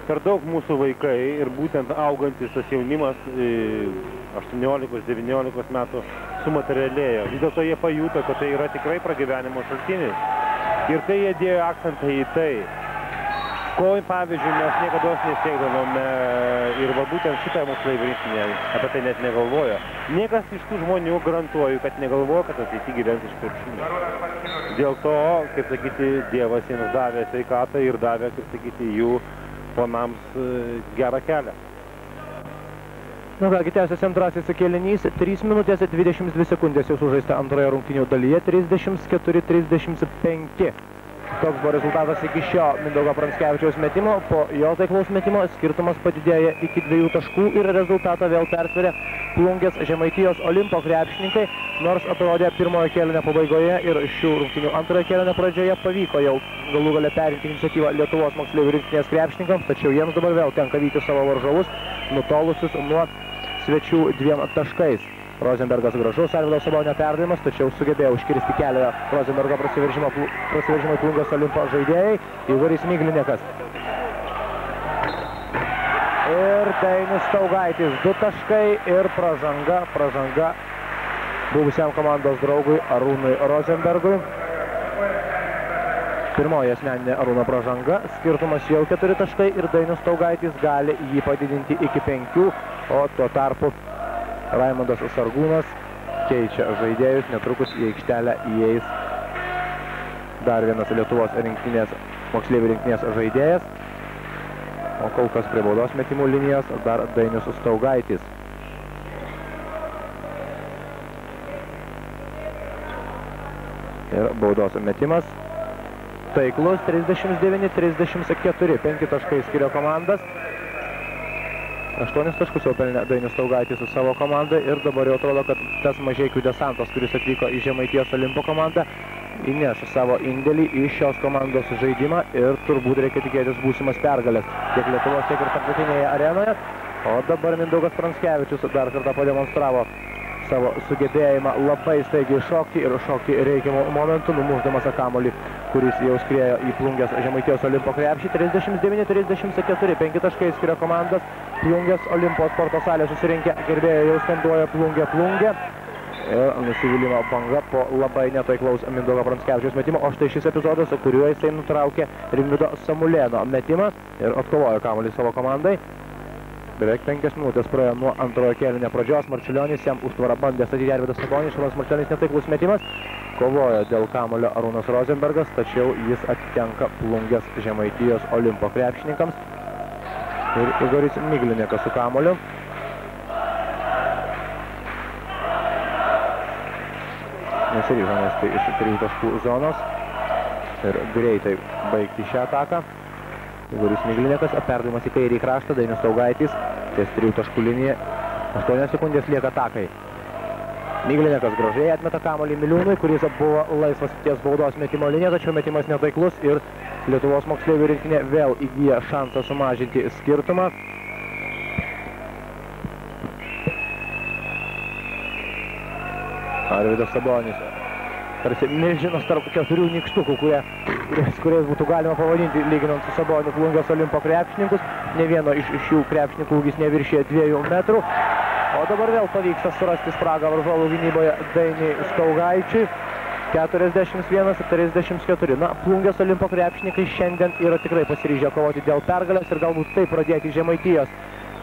per daug mūsų vaikai ir būtent augantis tas jaunimas 18-19 metų sumaterialėjo. Vis dėlto jie pajuto, kad tai yra tikrai pragyvenimo šaltinis. Ir kai jie dėjo akcentą į tai, Ko, pavyzdžiui, mes niekada nesiekdavome ir va būtent šitą moksleivių rinktinę apie tai net negalvojo. Niekas iš tų žmonių garantuoju, kad negalvojo, kad ateity gyvens iš krepšinio. Dėl to, kaip sakyti, Dievas jiems davė sveikatą ir davė, kaip sakyti, jų planams gerą kelią. Nu kągi, tęsiasi antrasis kėlinys, 3 minutės 22 sekundės jau sužaista antroje rungtynių dalyje, 34-35. Toks buvo rezultatas iki šio Mindaugo Pranskevičiaus metimo. Po jo taiklaus metimo skirtumas padidėja iki 2 taškų ir rezultatą vėl persveria Plungės Žemaitijos Olimpo krepšininkai, nors atrodė pirmojo kėlinio pabaigoje ir šių rungtynių antrojo kėlinio pradžioje pavyko jau galų gale perimti iniciatyvą Lietuvos moksleivių rinktinės krepšininkams, tačiau jiems dabar vėl tenka vyti savo varžovus, nutolusius nuo svečių 2 taškais. Rozenbergas gražus, Arvydo Sabonio perdavimas, tačiau sugebėjo užkirsti kelią Rozenbergo prasiveržimo Plungės Olimpo žaidėjai, Igoris Miglinekas. Ir Dainius Staugaitis, 2 taškai ir pražanga buvusiam komandos draugui Arūnui Rozenbergui. Pirmoji asmeninė Arūno pražanga, skirtumas jau 4 taškai ir Dainius Staugaitis gali jį padidinti iki 5, o tuo tarpu Raimondas Sargūnas keičia žaidėjus, netrukus į aikštelę įeis dar vienas Lietuvos moksleivių rinktinės žaidėjas, o kol kas prie baudos metimų linijos dar Dainius Staugaitis. Ir baudos metimas taiklus, 39-34, 5 taškai skiria komandas. 8 taškus jau pelnė Dainius Staugaitis su savo komanda ir dabar jau atrodo, kad tas Mažeikių desantas, kuris atvyko į Žemaitijos Olimpo komandą, įneš savo indėlį į šios komandos žaidimą ir turbūt reikia tikėtis būsimas pergalės tiek Lietuvos, tiek ir tarptautinėje arenoje. O dabar Mindaugas Pranskevičius dar kartą pademonstravo savo sugebėjimą labai staigiai šokti ir šokti reikiamų momentų, numušdamas kamuolį, kuris jau skriejo į Plungės Žemaitijos Olimpo krepšį. 39-34, 5 taškai skiria komandas. Plungės Olimpo sporto salė susirinkę gerbėjai jau skanduoja Plungė, Plungė. Ir nusivylimą banga po labai netaiklaus Mindaugo Pranskevičiaus metimo. O štai šis epizodas, kuriuo jisai nutraukė Rimvydo Samulėno metimą ir atkovojo kamuolį savo komandai. Beveik 5 minutės praėjo nuo antrojo kėlinio pradžios. Marčiulionis jam užtvarą bandė statyti Arvydas Sabonis. Šarūnas Marčiulionis netaiklus metimas. Kovojo dėl kamuolio Arūnas Rozenbergas, tačiau jis atitenka Plungės Žemaitijos Olimpo krepšininkams. Ir Igoris Miglinekas su kamuoliu. Nesiryžo mesti iš 3 taškų zonos ir greitai baigti šią ataką. Igoris Miglinekas, perdavimas į kairį kraštą, Dainius Staugaitis, ties 3 taškų linija, 8 sekundės lieka atakai. Miglinekas gražiai atmeta kamuolį Miliūnui, kuris buvo laisvas ties baudos metimo linija, tačiau metimas netaiklus ir Lietuvos moksleivių rinktinė vėl įgyja šansą sumažinti skirtumą. Arvydas Sabonis. Tarsi milžinas tarp 4 nykštukų, kuriais būtų galima pavadinti, lyginant su Saboniu, Plungės Olimpo krepšininkus. Ne vieno iš šių krepšininkų ūgis neviršė 2 metrų. O dabar vėl pavyksta surasti spragą varžovų gynyboje Dainiui Staugaičiui. 41-34. Na, Plungės Olimpo krepšininkai šiandien yra tikrai pasiryžę kovoti dėl pergalės ir galbūt taip pradėti Žemaitijos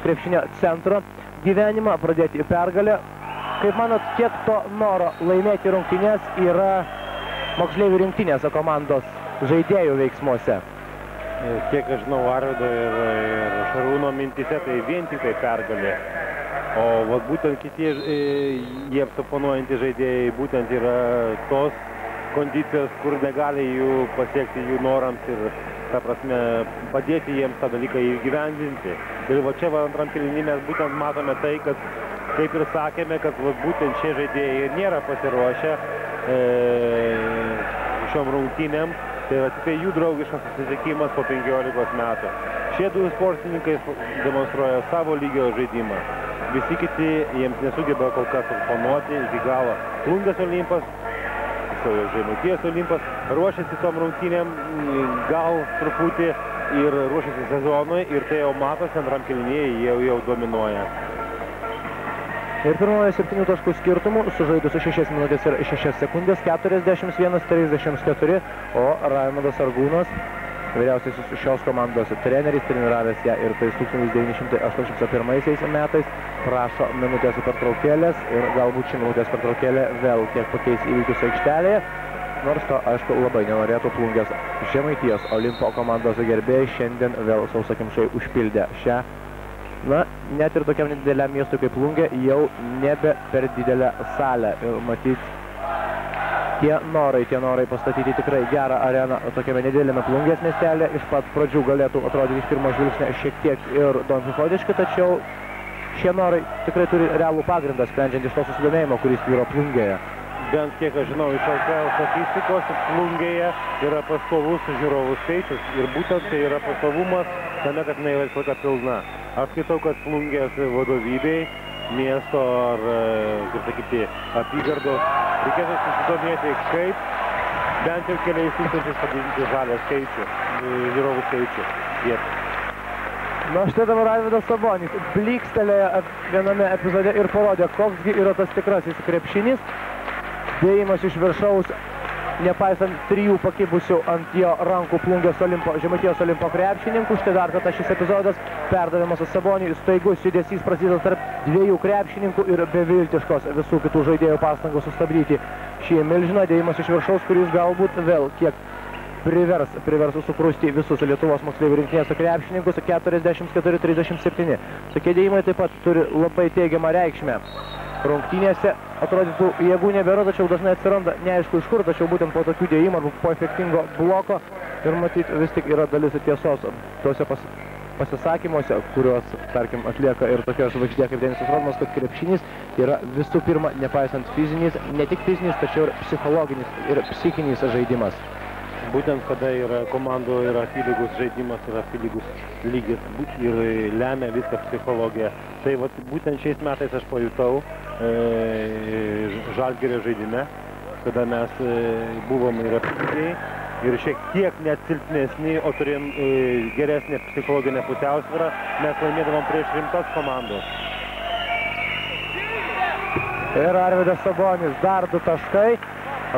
krepšinio centro gyvenimą, pradėti pergalę. Kaip manot, kiek to noro laimėti rungtynės yra moksleivių rinktinės komandos žaidėjų veiksmuose? Kiek aš žinau, Arvydo ir Šarūno mintise, tai vien tik tai pergalė. O vat būtent kiti jiems oponuojantys žaidėjai būtent yra tos kondicijos, kur negali jų pasiekti jų norams ir, ta prasme, padėti jiems tą dalyką įgyvendinti. Ir va čia antram kėliny mes būtent matome tai, kad, kaip ir sakėme, kad būtent šie žaidėjai nėra pasiruošę šiom rungtynėm. Tai yra tik jų draugiškas susitikimas po 15 metų. Šie 2 sportininkai demonstruoja savo lygio žaidimą. Visi kiti jiems nesugeba kol kas imponuoti iki galo. Plungės Olimpas, Žemaitijos Olimpas ruošiasi tom rungtynėm gal truputį ir ruošiasi sezonui ir tai jau matosi antram kėlinyje, jie jau dominuoja. Ir pirmoje 7 taškų skirtumų sužaidusi 6 minutės ir 6 sekundės, 41-34, o Raimondas Sargūnas vyriausiasis šios komandos treneris, treniravęs ją ir tais 1981 metais, prašo minutės pertraukėlės ir galbūt ši minutės pertraukėlė vėl kiek pakeis įvykius aikštelėje. Nors to, aišku, labai nenorėtų Plungės Žemaitijos Olimpo komandos gerbėjai šiandien vėl sausakimšai užpildė šią, na, net ir tokiam nedideliam miestui kaip Plungė, jau nebe per didelę salę. Ir matyt, tie norai pastatyti tikrai gerą areną tokiame nedidelėme Plungės miestelė iš pat pradžių galėtų atrodyti iš pirmo žvilgsnio šiek tiek ir donkichotiški, tačiau šie norai tikrai turi realų pagrindą, sprendžiant iš to susidomėjimo, kuris vyro Plungėje. Bent kiek aš žinau iš LKL statistikos, Plungėje yra pastovus žiūrovų skaičius ir būtent tai yra pastovumas tame, kad jinai visą laiką pilna. Aš skaitau, kad Plungės vadovybei, miesto ar, kaip sakyti, apygardos reikėtų susidomėti, kaip bent jau keliais tūkstančiais padidinti žalę skaičių, žiūrovų skaičių vietų. Na štai dabar Arvydas Sabonis blykstelėjo viename epizode ir parodė, koksgi yra tas tikrasis krepšinis. Dėjimas iš viršaus, nepaisant trijų pakibusių ant jo rankų Plungės Žemaitijos Olimpo krepšininkų. Štai dar kartą šis epizodas, perdavimas Saboniui, staigus judesys prasideda tarp dviejų krepšininkų ir beviltiškos visų kitų žaidėjų pastangų sustabdyti šį milžiną. Dėjimas iš viršaus, kuris galbūt vėl kiek privers sukrusti visus Lietuvos moksleivių rinktinės krepšininkus. 44-37. Tokie dėjimai taip pat turi labai teigiamą reikšmę. Rungtynėse atrodytų jėgų nebėra, tačiau dažnai atsiranda neaišku iš kur, tačiau būtent po tokių dėjimų arba po efektingo bloko ir matyt vis tik yra dalis tiesos tuose pasisakymuose, kuriuos, tarkim, atlieka ir tokia žvaigždė kaip Denisas Rodmanas, kad krepšinis yra visų pirma, nepaisant fizinis, ne tik fizinis, tačiau ir psichologinis ir psichinis žaidimas. Būtent kada yra komandų yra apylygus žaidimas, yra apylygus lygis ir lemia viską psichologija. Tai vat, būtent šiais metais aš pajutau Žalgirio žaidime, kada mes buvom ir apylygiai ir šiek tiek net silpnesni, o turėjom geresnę psichologinę pusiausvyrą, mes laimėdavom prieš rimtas komandos. Ir Arvydas Sabonis, dar 2 taškai.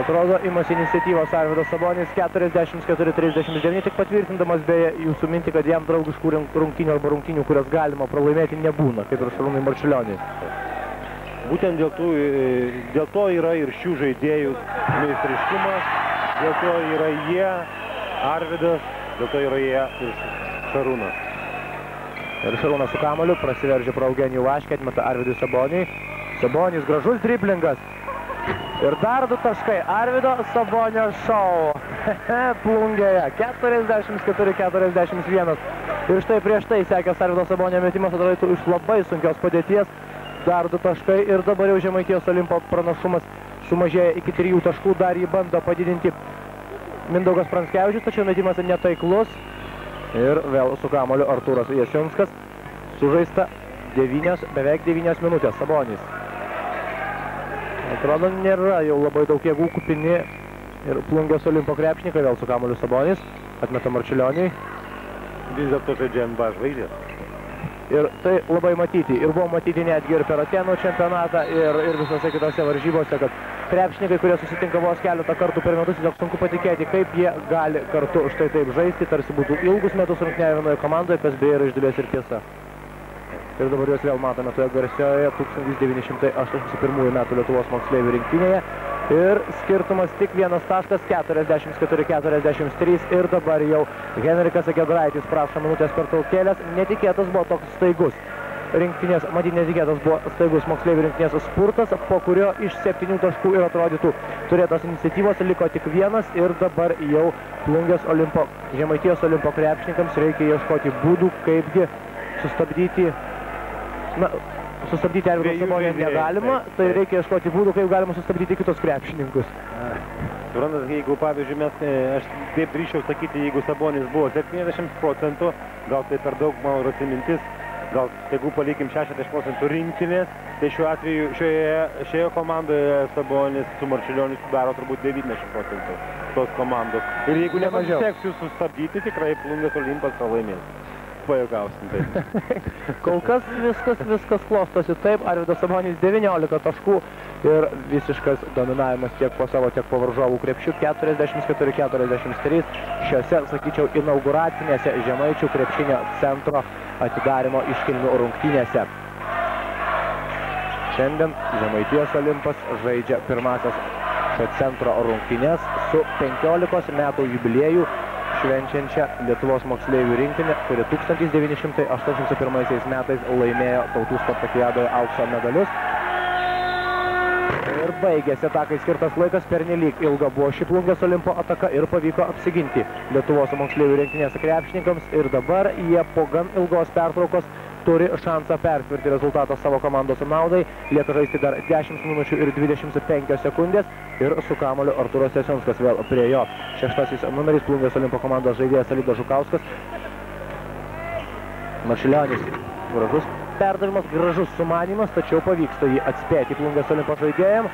Atrodo, imasi iniciatyvos Arvydas Sabonis, 44-39, tik patvirtindamas beje jūsų mintį, kad jam draugiškų rungtynių arba rungtynių, kurias galima pralaimėti, nebūna, kaip ir Šarūnui Marčiulioniui. Būtent dėl to yra ir šių žaidėjų meistriškumas, dėl to yra jie, Arvydas, dėl to yra jie ir Šarūnas. Ir Šarūnas su kamuoliu prasiveržia pro Eugenijų Vaškę, atmeta Arvydui Saboniui. Sabonis, gražus driblingas. Ir dar 2 taškai. Arvydo Sabonio šou. Plungėje. 44-41. Ir štai prieš tai sekęs Arvydo Sabonio metimas atrodytų iš labai sunkios padėties. Dar 2 taškai. Ir dabar jau Žemaitijos Olimpo pranašumas sumažėja iki 3 taškų. Dar jį bando padidinti Mindaugas Pranskevičius, tačiau metimas netaiklus. Ir vėl su kamuoliu Artūras Jasiunskas. Sužaista beveik 9 minutės. Sabonis. Atrodo, nėra jau labai daug jėgų kupini ir Plungės Olimpo krepšininkai, vėl su kamuoliu Sabonis, atmeta Marčiulioniui. Vis dėlto žaidžia NBA žvaigždės. Ir tai labai matyti. Ir buvo matyti netgi ir per Atėnų čempionatą ir visose kitose varžybose, kad krepšininkai, kurie susitinka vos keletą kartų per metus, tiesiog sunku patikėti, kaip jie gali kartu štai taip žaisti, tarsi būtų ilgus metus rungtyniavę vienoje komandoje, kas beje yra iš dalies ir tiesa. Ir dabar juos vėl matome toje garsioje 1981 metų Lietuvos moksleivių rinktinėje. Ir skirtumas tik 1 taškas, 44-43. Ir dabar jau Henrikas Giedraitis prašo minutės pertraukėlės. Netikėtas buvo toks staigus rinktinės, matyt netikėtas buvo staigus moksleivių rinktinės spurtas, po kurio iš 7 taškų ir atrodytų turėtos iniciatyvos liko tik 1. Ir dabar jau Plungės Olimpo, Žemaitijos Olimpo krepšininkams reikia ieškoti būdų, kaipgi sustabdyti. Na, sustabdyti Arvydo Sabonio negalima, tai reikia ieškoti būdų, kaip galima sustabdyti kitus krepšininkus. Suprantat, jeigu, pavyzdžiui, aš taip drįsčiau sakyti, jeigu Sabonis buvo 70%, gal tai per daug mano yra mintis, gal jeigu palikim 60% rinktinės, tai šiuo atveju šioje komandoje Sabonis su Marčiulioniu sudaro turbūt 90% tos komandos. Ir jeigu nepasiseks jų sustabdyti, tikrai Plungės Olimpas pralaimės. pajokausim. Kol kas viskas klostosi taip, Arvydas Sabonis 19 taškų ir visiškas dominavimas tiek po savo, tiek po varžovų krepšių 44-43 šiose, sakyčiau, inauguracinėse Žemaičių krepšinio centro atidarimo iškilmių rungtynėse. Šiandien Žemaitijos Olimpas žaidžia pirmasias šio centro rungtynės su 15 metų jubiliejų švenčiančią Lietuvos moksleivių rinktinę, kuri 1981 metais laimėjo tautų spartakiadoje aukso medalius. Ir baigėsi atakai skirtas laikas, pernelyg ilga buvo ši Plungės Olimpo ataka ir pavyko apsiginti Lietuvos moksleivių rinktinės krepšininkams ir dabar jie po gan ilgos pertraukos turi šansą persvirti rezultatą savo komandos naudai. Lieka žaisti dar 10 minučių ir 25 sekundės ir su kamuoliu Artūras Jasinskas vėl prie jo. 6 numeris Plungės Olimpo komandos žaidėjas Alidas Žukauskas. Maršilionis. Gražus perdavimas, gražus sumanymas, tačiau pavyksta jį atspėti Plungės Olimpo žaidėjam.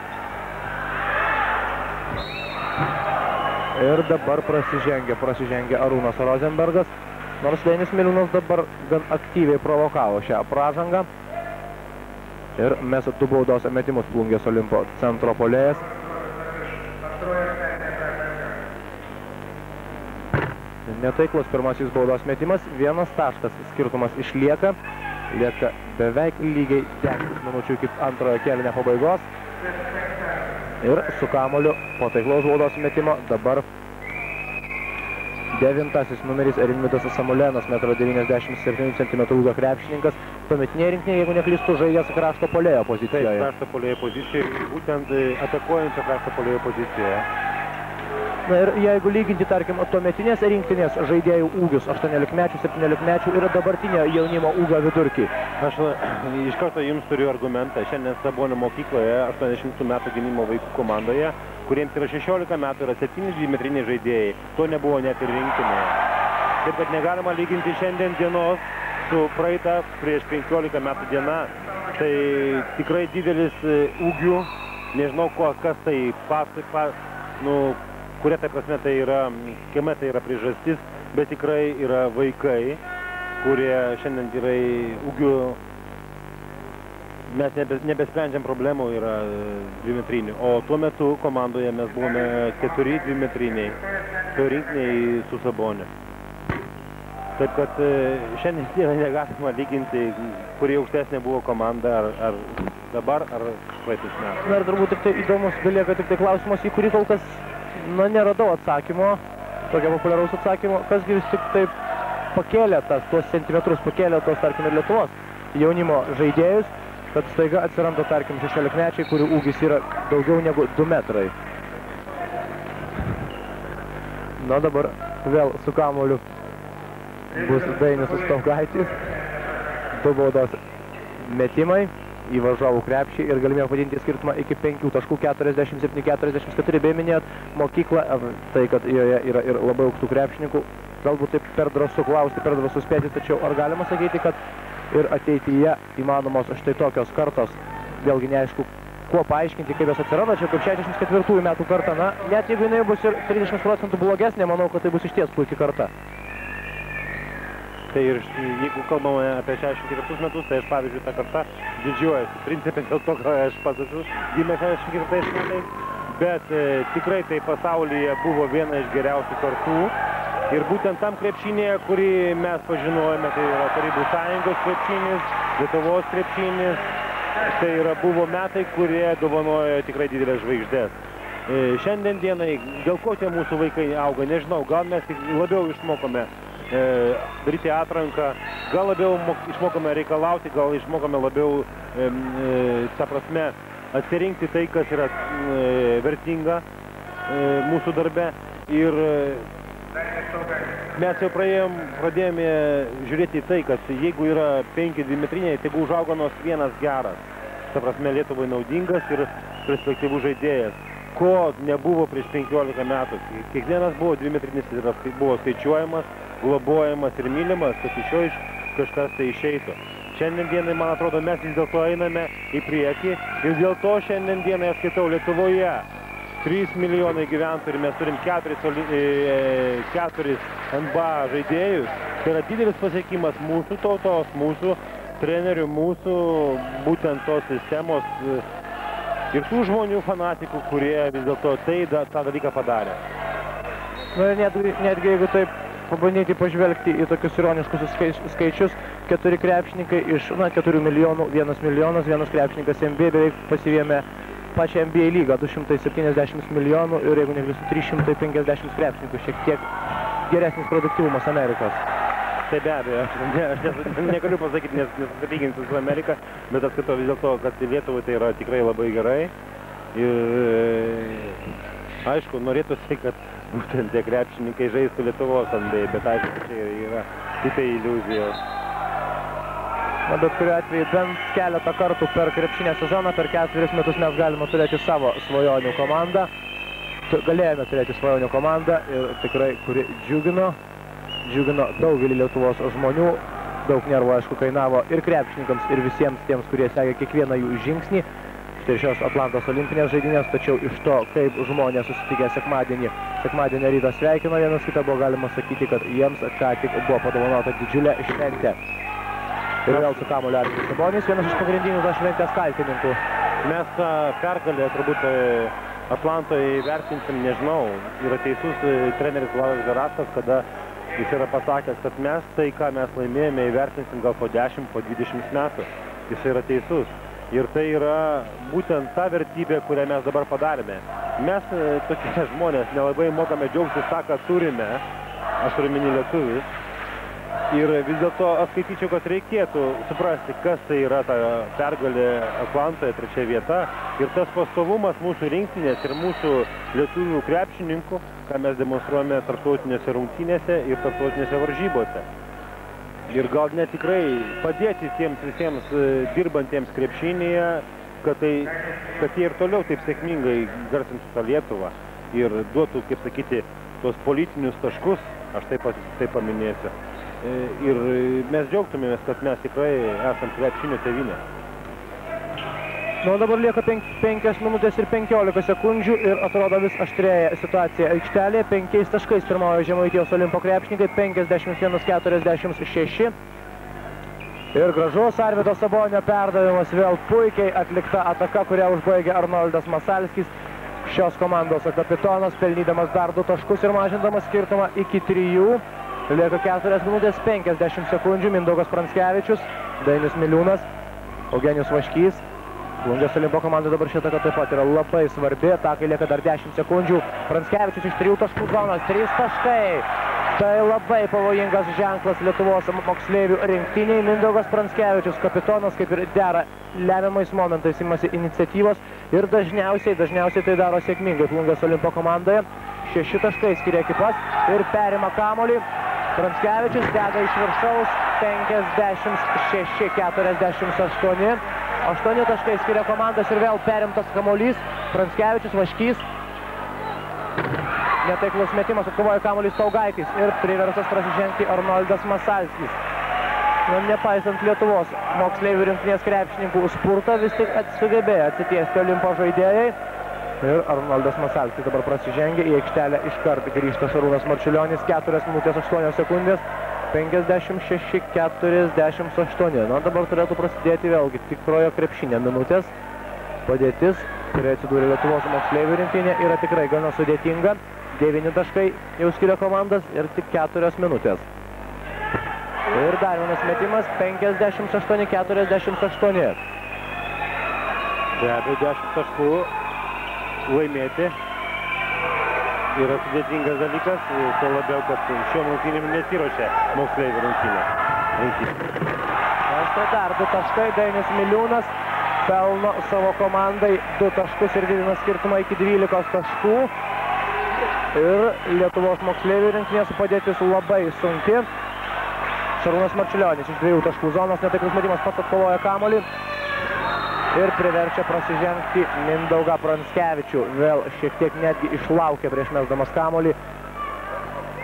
Ir dabar prasižengia Arūnas Rozenbergas. Nors Lenis Miliūnas dabar gan aktyviai provokavo šią pražangą. Ir mes 2 baudos metimus Plungės Olimpo centro puolėjas. Netaiklus pirmasis baudos metimas, 1 taškas skirtumas išlieka. Lieka beveik lygiai 10 minučių iki antrojo kėlinio pabaigos. Ir su kamuoliu po taiklaus baudos metimo dabar 9 numeris Rimvydas Samulenas, 1,97 cm ūgio krepšininkas. Tuometinėje rinktinėje, jeigu neklystu, žaidęs krašto puolėjo pozicijoje. Taip, krašto puolėjo pozicijoje, būtent atakuojančio krašto puolėjo pozicijoje. Na ir jeigu lyginti, tarkim, tuometinės rinktinės žaidėjų ūgius 18-mečių, 17-mečių ir dabartinio jaunimo ūgio vidurkį. Aš iš karto jums turiu argumentą. Šiandien Sabonio mokykloje 80 metų gimimo vaikų komandoje, kuriems yra 16 metų, yra 7 dvimetriniai žaidėjai. To nebuvo net ir rinktinėje. Taip, kad negalima lyginti šiandien dienos su praeitą prieš 15 metų diena. Tai tikrai didelis ūgių, nežinau, kas tai kuria tai prasme tai yra, kieme tai yra priežastis, bet tikrai yra vaikai, kurie šiandien yra ūgių, mes nebesprendžiam problemų, yra dvimetrinių. O tuo metu komandoje mes buvome 4 dvimetriniai, to rinktiniai su Saboniu. Taip kad šiandien dieną negalima lyginti, kuri aukštesnė buvo komanda, ar dabar, ar praeitus metus. Na ir turbūt tik tai įdomus belieka tik tai klausimas, į kurį kol kas neradau atsakymo, tokio populiaraus atsakymo, kasgi vis tik taip pakėlė tuos centimetrus, pakėlė tos, tarkim, ir Lietuvos jaunimo žaidėjus, kad staiga atsiranda, tarkim, 16-mečiai, kurių ūgis yra daugiau negu 2 metrai. Na dabar vėl su kamuoliu bus Dainius Staugaitis, 2 baudos metimai į varžovų krepšį ir galime padidinti skirtumą iki 5 taškų, 47-44, bei minėjot mokyklą, tai kad joje yra ir labai aukštų krepšininkų, galbūt taip per drąsu klausti, per drąsu spėti, tačiau ar galima sakyti, kad ir ateityje įmanomos štai tokios kartos, vėlgi neaišku, kuo paaiškinti, kaip jos atsiranda, čia kaip 64 metų karta, na, net jeigu jinai bus ir 30% blogesnė, manau, kad tai bus išties puikiai karta. Tai ir jeigu kalbame apie 64 metus, tai aš, pavyzdžiui, tą kartą didžiuojasi. Principė dėl to, ką aš pats esu gimęs 64 metais, bet tikrai tai pasaulyje buvo viena iš geriausių kartų. Ir būtent tam krepšinėje, kurį mes pažinojame, tai yra Tarybų Sąjungos krepšinis, Lietuvos krepšinis, tai yra buvo metai, kurie dovanojo tikrai didelės žvaigždės. Šiandien dienai, dėl ko tie mūsų vaikai auga, nežinau, gal mes labiau išmokome daryti atranką, gal labiau išmokame reikalauti, gal išmokame labiau, ta prasme, atsirinkti tai, kas yra vertinga mūsų darbe. Ir mes jau pradėjome žiūrėti į tai, kad jeigu yra 5 dvimetriniai, tai užauga nors vienas geras. Ta prasme, Lietuvai naudingas ir perspektyvus žaidėjas. Ko nebuvo prieš 15 metų. Kiekvienas buvo dvimetrinis ir buvo skaičiuojamas, globojamas ir mylimas, kad iš jo kažkas tai išeitų. Šiandien dienai, man atrodo, mes vis dėlto einame į priekį ir dėl to šiandien dienai aš skaitau Lietuvoje 3 milijonai gyventojų ir mes turim 4 NBA žaidėjus. Tai yra didelis pasiekimas mūsų tautos, mūsų trenerių, mūsų būtent tos sistemos ir tų žmonių fanatikų, kurie vis dėlto tą dalyką padarė. Na ir netgi jeigu taip pabandyti pažvelgti į tokius ironiškus skaičius, 4 krepšininkai iš 4 milijonų, 1 milijonas, vienas krepšininkas NBA beveik pasivėmė pačią NBA lygą, 270 milijonų ir jeigu neklystu 350 krepšininkų, šiek tiek geresnis produktyvumas Amerikos. Tai be abejo, aš negaliu pasakyti, nes lyginti su Amerika, bet aš skaitau vis dėlto, kad Lietuvai tai yra tikrai labai gerai. Ir aišku, norėtųsi, kad būtent tie krepšininkai žaistų Lietuvos NBA, bet aišku, čia yra kitai iliuzijos. Na, bet kuriuo atveju bent keletą kartų per krepšinę sezoną, per 4 metus mes galime turėti savo svajonių komandą. Galėjome turėti svajonių komandą ir tikrai, kuri džiugino daugelį Lietuvos žmonių, daug nervų, aišku, kainavo ir krepšininkams, ir visiems tiems, kurie sekė kiekvieną jų žingsnį. Štai šios Atlantos olimpinės žaidynės, tačiau iš to, kaip žmonės susitikę sekmadienio rytą sveikino vienas kitą, buvo galima sakyti, kad jiems ką tik buvo padovanota didžiulė šventė. Ir vėl su kamuoliu Arvydas Sabonis, vienas iš pagrindinių tos šventės kaltininkų. Mes tą pergalę turbūt Atlantoje vertinsim, nežinau, yra teisus treneris Vladas Garastas, kada jis yra pasakęs, kad mes tai, ką mes laimėjome, įvertinsim gal po 10, po 20 metų. Jis yra teisus. Ir tai yra būtent ta vertybė, kurią mes dabar padarėme. Mes tokie žmonės nelabai mokame džiaugtis tą, ką turime. Aš turiu minį lietuvius. Ir vis dėlto aš skaityčiau, kad reikėtų suprasti, kas tai yra ta pergalė Atlantoje, 3 vieta. Ir tas pastovumas mūsų rinktinės ir mūsų lietuvių krepšininkų, ką mes demonstruojame tarptautinėse rungtynėse ir tarptautinėse varžybose. Ir gal net tikrai padėti tiems visiems dirbantiems krepšinėje, kad jie ir toliau taip sėkmingai garsintų tą Lietuvą ir duotų, kaip sakyti, tuos politinius taškus, aš taip paminėsiu. Ir mes džiaugtumėmės, kad mes tikrai esam krepšinio tėvynė. Nu, dabar lieka 5 minutės ir 15 sekundžių ir atrodo vis aštrėja situacija aikštelėje. 5 taškais pirmauja Žemaitijos Olimpo krepšininkai, 51-46. Ir gražus Arvydo Sabonio perdavimas, vėl puikiai atlikta ataka, kurią užbaigė Arnoldas Masalskis. Šios komandos kapitonas, pelnydamas dar 2 taškus ir mažindamas skirtumą iki 3. Lieka 4 minutės 50 sekundžių. Mindaugas Pranskevičius, Dainius Miliūnas, Eugenijus Vaškys. Plungės Olimpo komandai dabar ši ataka taip pat yra labai svarbi. Atakai lieka dar 10 sekundžių. Pranskevičius iš 3 taškų zonos, 3 taškai. Tai labai pavojingas ženklas Lietuvos moksleivių rinktiniai. Mindaugas Pranskevičius, kapitonas, kaip ir dera, lemiamais momentais imasi iniciatyvos ir dažniausiai tai daro sėkmingai Plungės Olimpo komandoje. 6 taškai skiria ekipas ir perima kamuolį. Pranskevičius deda iš viršaus, 56-48. 8 taškai skiria komandas ir vėl perimtas kamuolys. Pranskevičius, Vaškys. Netaiklus metimas, atkovoja kamuolį Staugaikis ir priverstas prasižengti Arnoldas Masalskis. Nepaisant Lietuvos moksleivių rinktinės krepšininkų spurto, vis tik sugebėjo atsitiesti Olimpo žaidėjai. Ir Arnoldas Masalskis dabar prasižengė, į aikštelę iškart grįžta Šarūnas Marčiulionis, 4 minutės 8 sekundės, 56-48. Na, dabar turėtų prasidėti vėlgi tikrojo krepšinio minutės. Padėtis, kurioje atsidūrė Lietuvos moksleivių rinktinė, yra tikrai gana sudėtinga. 9 taškai jau skiria komandas ir tik 4 minutės. Ir dar vienas metimas, 58-48. Be abejo, 10 taškų laimėti yra sudėtingas dalykas, tuo labiau, kad šiuo rungtynėm nesiruošia moksleivių rungtynė. Štai dar 2 taškai, Dainius Miliūnas pelno savo komandai 2 taškus ir didina skirtumą iki 12 taškų. Ir Lietuvos moksleivių rinktinės padėtis labai sunki. Šarūnas Marčiulionis iš 2 taškų zonos, netaiklus metimas, pats atkovoja kamuolį ir priverčia prasižengti Mindaugą Pranskevičių. Vėl šiek tiek netgi išlaukė prieš mesdamas kamuolį.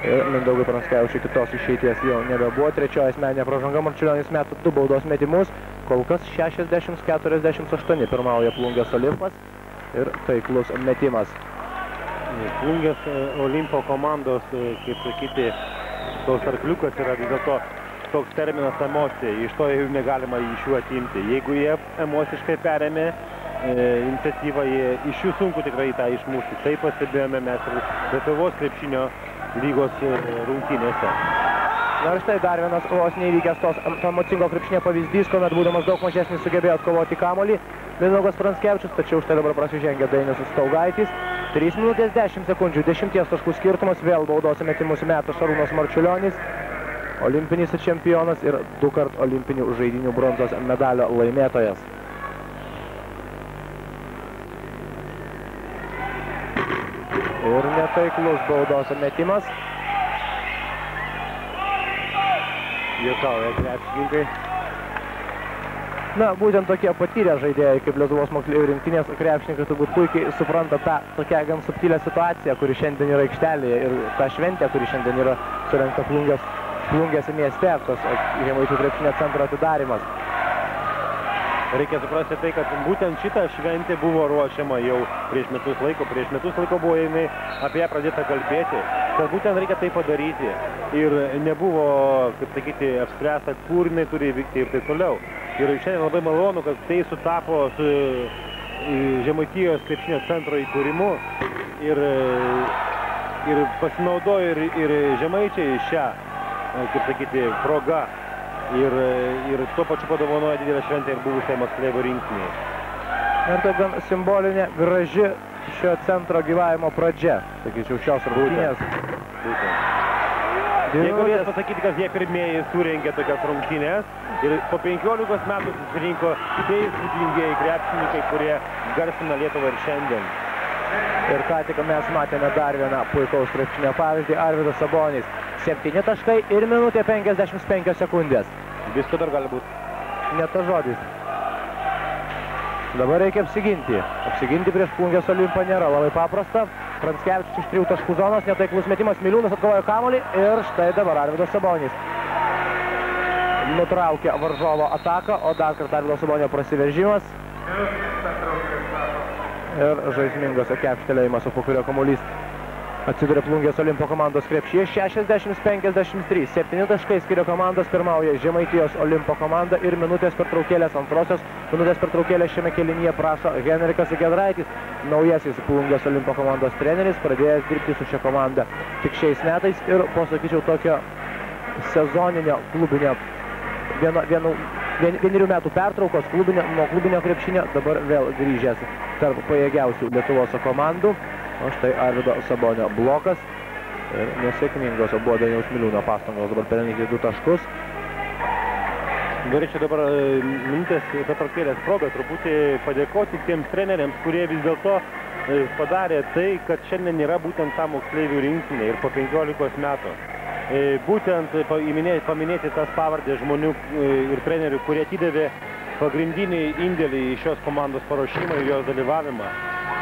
Ir Mindaugui Pranskevičiui kitos išeities jau nebebuvo. 3 asmeninė pražanga, Marčiulionis meta 2 baudos metimus. Kol kas 60-48 pirmauja Plungės Olimpas ir taiklus metimas. Plungės Olimpo komandos, kaip sakyti, tos arkliukas yra vis dėlto toks terminas emocija. Iš to jau negalima iš jų atimti. Jeigu jie emociškai perėmė iniciatyvą, iš jų sunku tikrai tą išmušti. Tai pastebėjome mes ir Lietuvos krepšinio lygos rungtynėse. Na ir štai dar vienas vos neįvykęs tos emocingo krepšinio pavyzdys, kuomet būdamas daug mažesnis sugebėjo atkovoti kamuolį Mindaugas Pranckevičius, tačiau štai dabar prasižengė Dainius Staugaitis. 3 minutės 10 sekundžių, 10 taškų skirtumas, vėl baudos metimus meta Šarūnas Marčiulionis, olimpinis čempionas ir 2-kart olimpinių žaidynių bronzos medalio laimėtojas. Ir netaiklus baudos metimas. Juokauja krepšininkai. Na, būtent tokie patyrę žaidėjai kaip Lietuvos moksleivių rinktinės krepšininkai turbūt puikiai supranta tą tokią gan subtilę situaciją, kuri šiandien yra aikštelėje ir tą šventę, kuri šiandien yra surengta Plungės mieste, tas Žemaičių krepšinio centro atidarymas. Reikia suprasti tai, kad būtent šitą šventę buvo ruošiama jau prieš metus laiko. Prieš metus laiko buvo jinai apie ją pradėta kalbėti, kad būtent reikia tai padaryti. Ir nebuvo, kaip sakyti, apspręsta, kur jinai turi vykti ir taip toliau. Ir šiandien labai malonu, kad tai sutapo su Žemaitijos krepšinio centro įkūrimu. Ir pasinaudojo ir žemaičiai šią, kaip sakyti, progą. Ir tuo pačiu padovanoja didelę šventę ir buvusiai moksleivių rinktinei. Ir tai gan simbolinė, graži šio centro gyvavimo pradžia, sakyčiau, šios rungtynės. Jeigu galės pasakyti, kad jie pirmieji surengė tokias rungtynės ir po 15 metų susirinko tie įspūdingieji krepšininkai, kurie garsina Lietuvą ir šiandien. Ir ką tik mes matėme dar vieną puikaus krepšinio pavyzdį, Arvydas Sabonis. 7 taškai ir minutė 55 sekundės. Visko dar gali būti. Ne tas žodis. Dabar reikia apsiginti. Apsiginti prieš Plungės Olimpą nėra labai paprasta. Pranckevičius iš 3 taškų zonos, netaiklus metimas, Miliūnas atkovojo kamuolį ir štai dabar Arvydas Sabonis nutraukė varžovo ataką, o dar kartą Arvydo Sabonio prasiveržimas. Ir žaismingas kepštelėjimas, po kurio kamuolys atsiduria Plungės Olimpo komandos krepšyje. 60-53. 7 taškai skiria komandos, pirmauja Žemaitijos Olimpo komanda ir minutės pertraukėlės, antrosios minutės pertraukėlės šiame kėlinyje prašo Henrikas Gedraitis, naujasis Plungės Olimpo komandos treneris, pradėjęs dirbti su šia komanda tik šiais metais ir, pasakyčiau, tokio sezoninio klubinio vienerių metų pertraukos nuo klubinio krepšinio, dabar vėl grįžęs tarp pajėgiausių Lietuvos komandų. O štai Arvydo Sabonio blokas ir nesėkmingos buvo Dainiaus Miliūno pastangos dabar pelnyti 2 taškus. Norėčiau dabar minutės pertraukėlės progą truputį padėkoti tiems treneriams, kurie vis dėlto padarė tai, kad šiandien yra būtent ta moksleivių rinktinė ir po 15 metų. Būtent paminėti tas pavardės žmonių ir trenerių, kurie atidavė pagrindinį indėlį į šios komandos paruošimą ir jos dalyvavimą.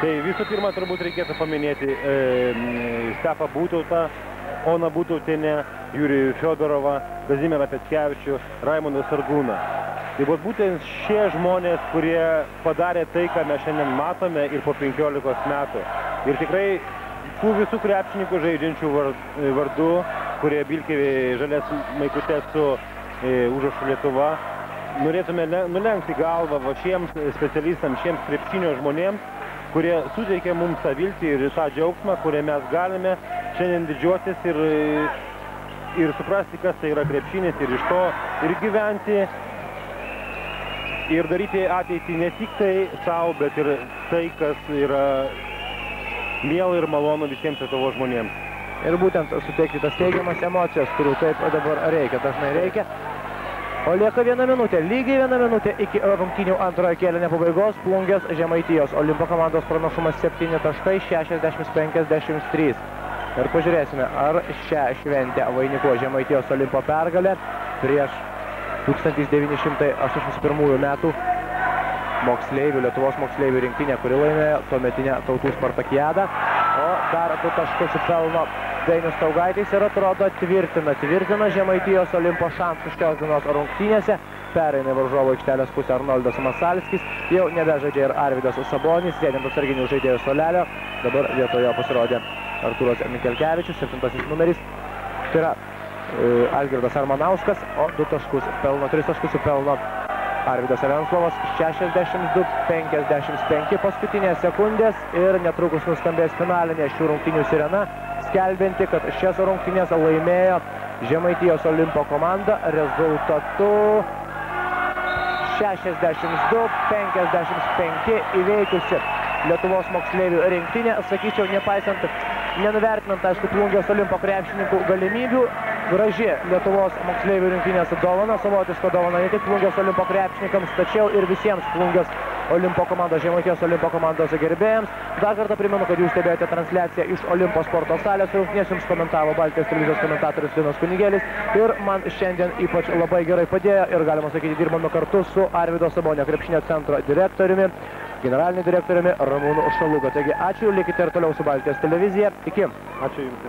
Tai visų pirma, turbūt reikėtų paminėti Stefą Būtautą, Oną Būtautienę, Jurijų Fiodorovą, Kazimierą Petkevičių, Raimondą Sargūną. Tai būtent šie žmonės, kurie padarė tai, ką mes šiandien matome ir po 15 metų. Ir tikrai tų visų krepšininkų žaidžiančių vardu, kurie vilki žalias maikutes su užrašu Lietuva, norėtume nulenkti galvą šiems specialistams, šiems krepšinio žmonėms, kurie suteikia mums tą viltį ir tą džiaugsmą, kurie mes galime šiandien didžiuotis ir suprasti, kas tai yra krepšinis ir iš to ir gyventi ir daryti ateitį ne tik tai savo, bet ir tai, kas yra miela ir malonu visiems Lietuvos žmonėms. Ir būtent suteikti tas teigiamas emocijas, kurių taip dabar reikia, dažnai reikia. O lieka 1 minutė, lygiai 1 minutė iki rungtynių antrojo kėlinio pabaigos. Plungės Žemaitijos Olimpo komandos pranašumas 7 taškai, 60-53. Ir pažiūrėsime, ar šią šventę vainikuo Žemaitijos Olimpo pergalę prieš 1981 metų Lietuvos moksleivių rinktinę, kuri laimėjo tuometinę tautų spartakiadą. O dar 2 taškus pelno Dainius Staugaitis ir atrodo tvirtina Žemaitijos Olimpo šansus šios dienos rungtynėse. Pereina varžovo aikštelės pusę Arnoldas Masalskis, jau nebežaidžia ir Arvydas Sabonis, sėdint atsarginių žaidėjų suolelio. dabar vietoje pasirodė Artūras Mikelkevičius, 7 numeris. Tai yra Algirdas Armanauskas, o 2 taškus pelno, 3 taškus pelno Arvydas Venslovas, 62-55 paskutinės sekundės ir netrukus nuskambės finalinė šių rungtynių sirena, skelbianti, kad šias rungtynės laimėjo Žemaitijos Olimpo komanda rezultatu 62-55 įveikusi Lietuvos moksleivių rinktinė, sakyčiau, nenuvertinant, aišku, Plungės Olimpo krepšininkų galimybių, graži Lietuvos moksleivių rinktinės dovana, savotiška dovana ne tik Plungės Olimpo krepšininkams, tačiau ir visiems Plungės Olimpo komandos, Žemaitijos Olimpo komandos gerbėjams. Dar kartą primenu, kad jūs stebėjote transliaciją iš Olimpo sporto salės. Rungtynės jums komentavo Baltijos televizijos komentatorius Linas Kunigėlis ir man šiandien ypač labai gerai padėjo ir, galima sakyti, dirbame kartu su Arvydo Sabonio krepšinio centro direktoriumi, generaliniu direktoriumi Ramūnu Šaluga. Taigi ačiū, likite ir toliau su Baltijos televizija. Iki. Ačiū jums.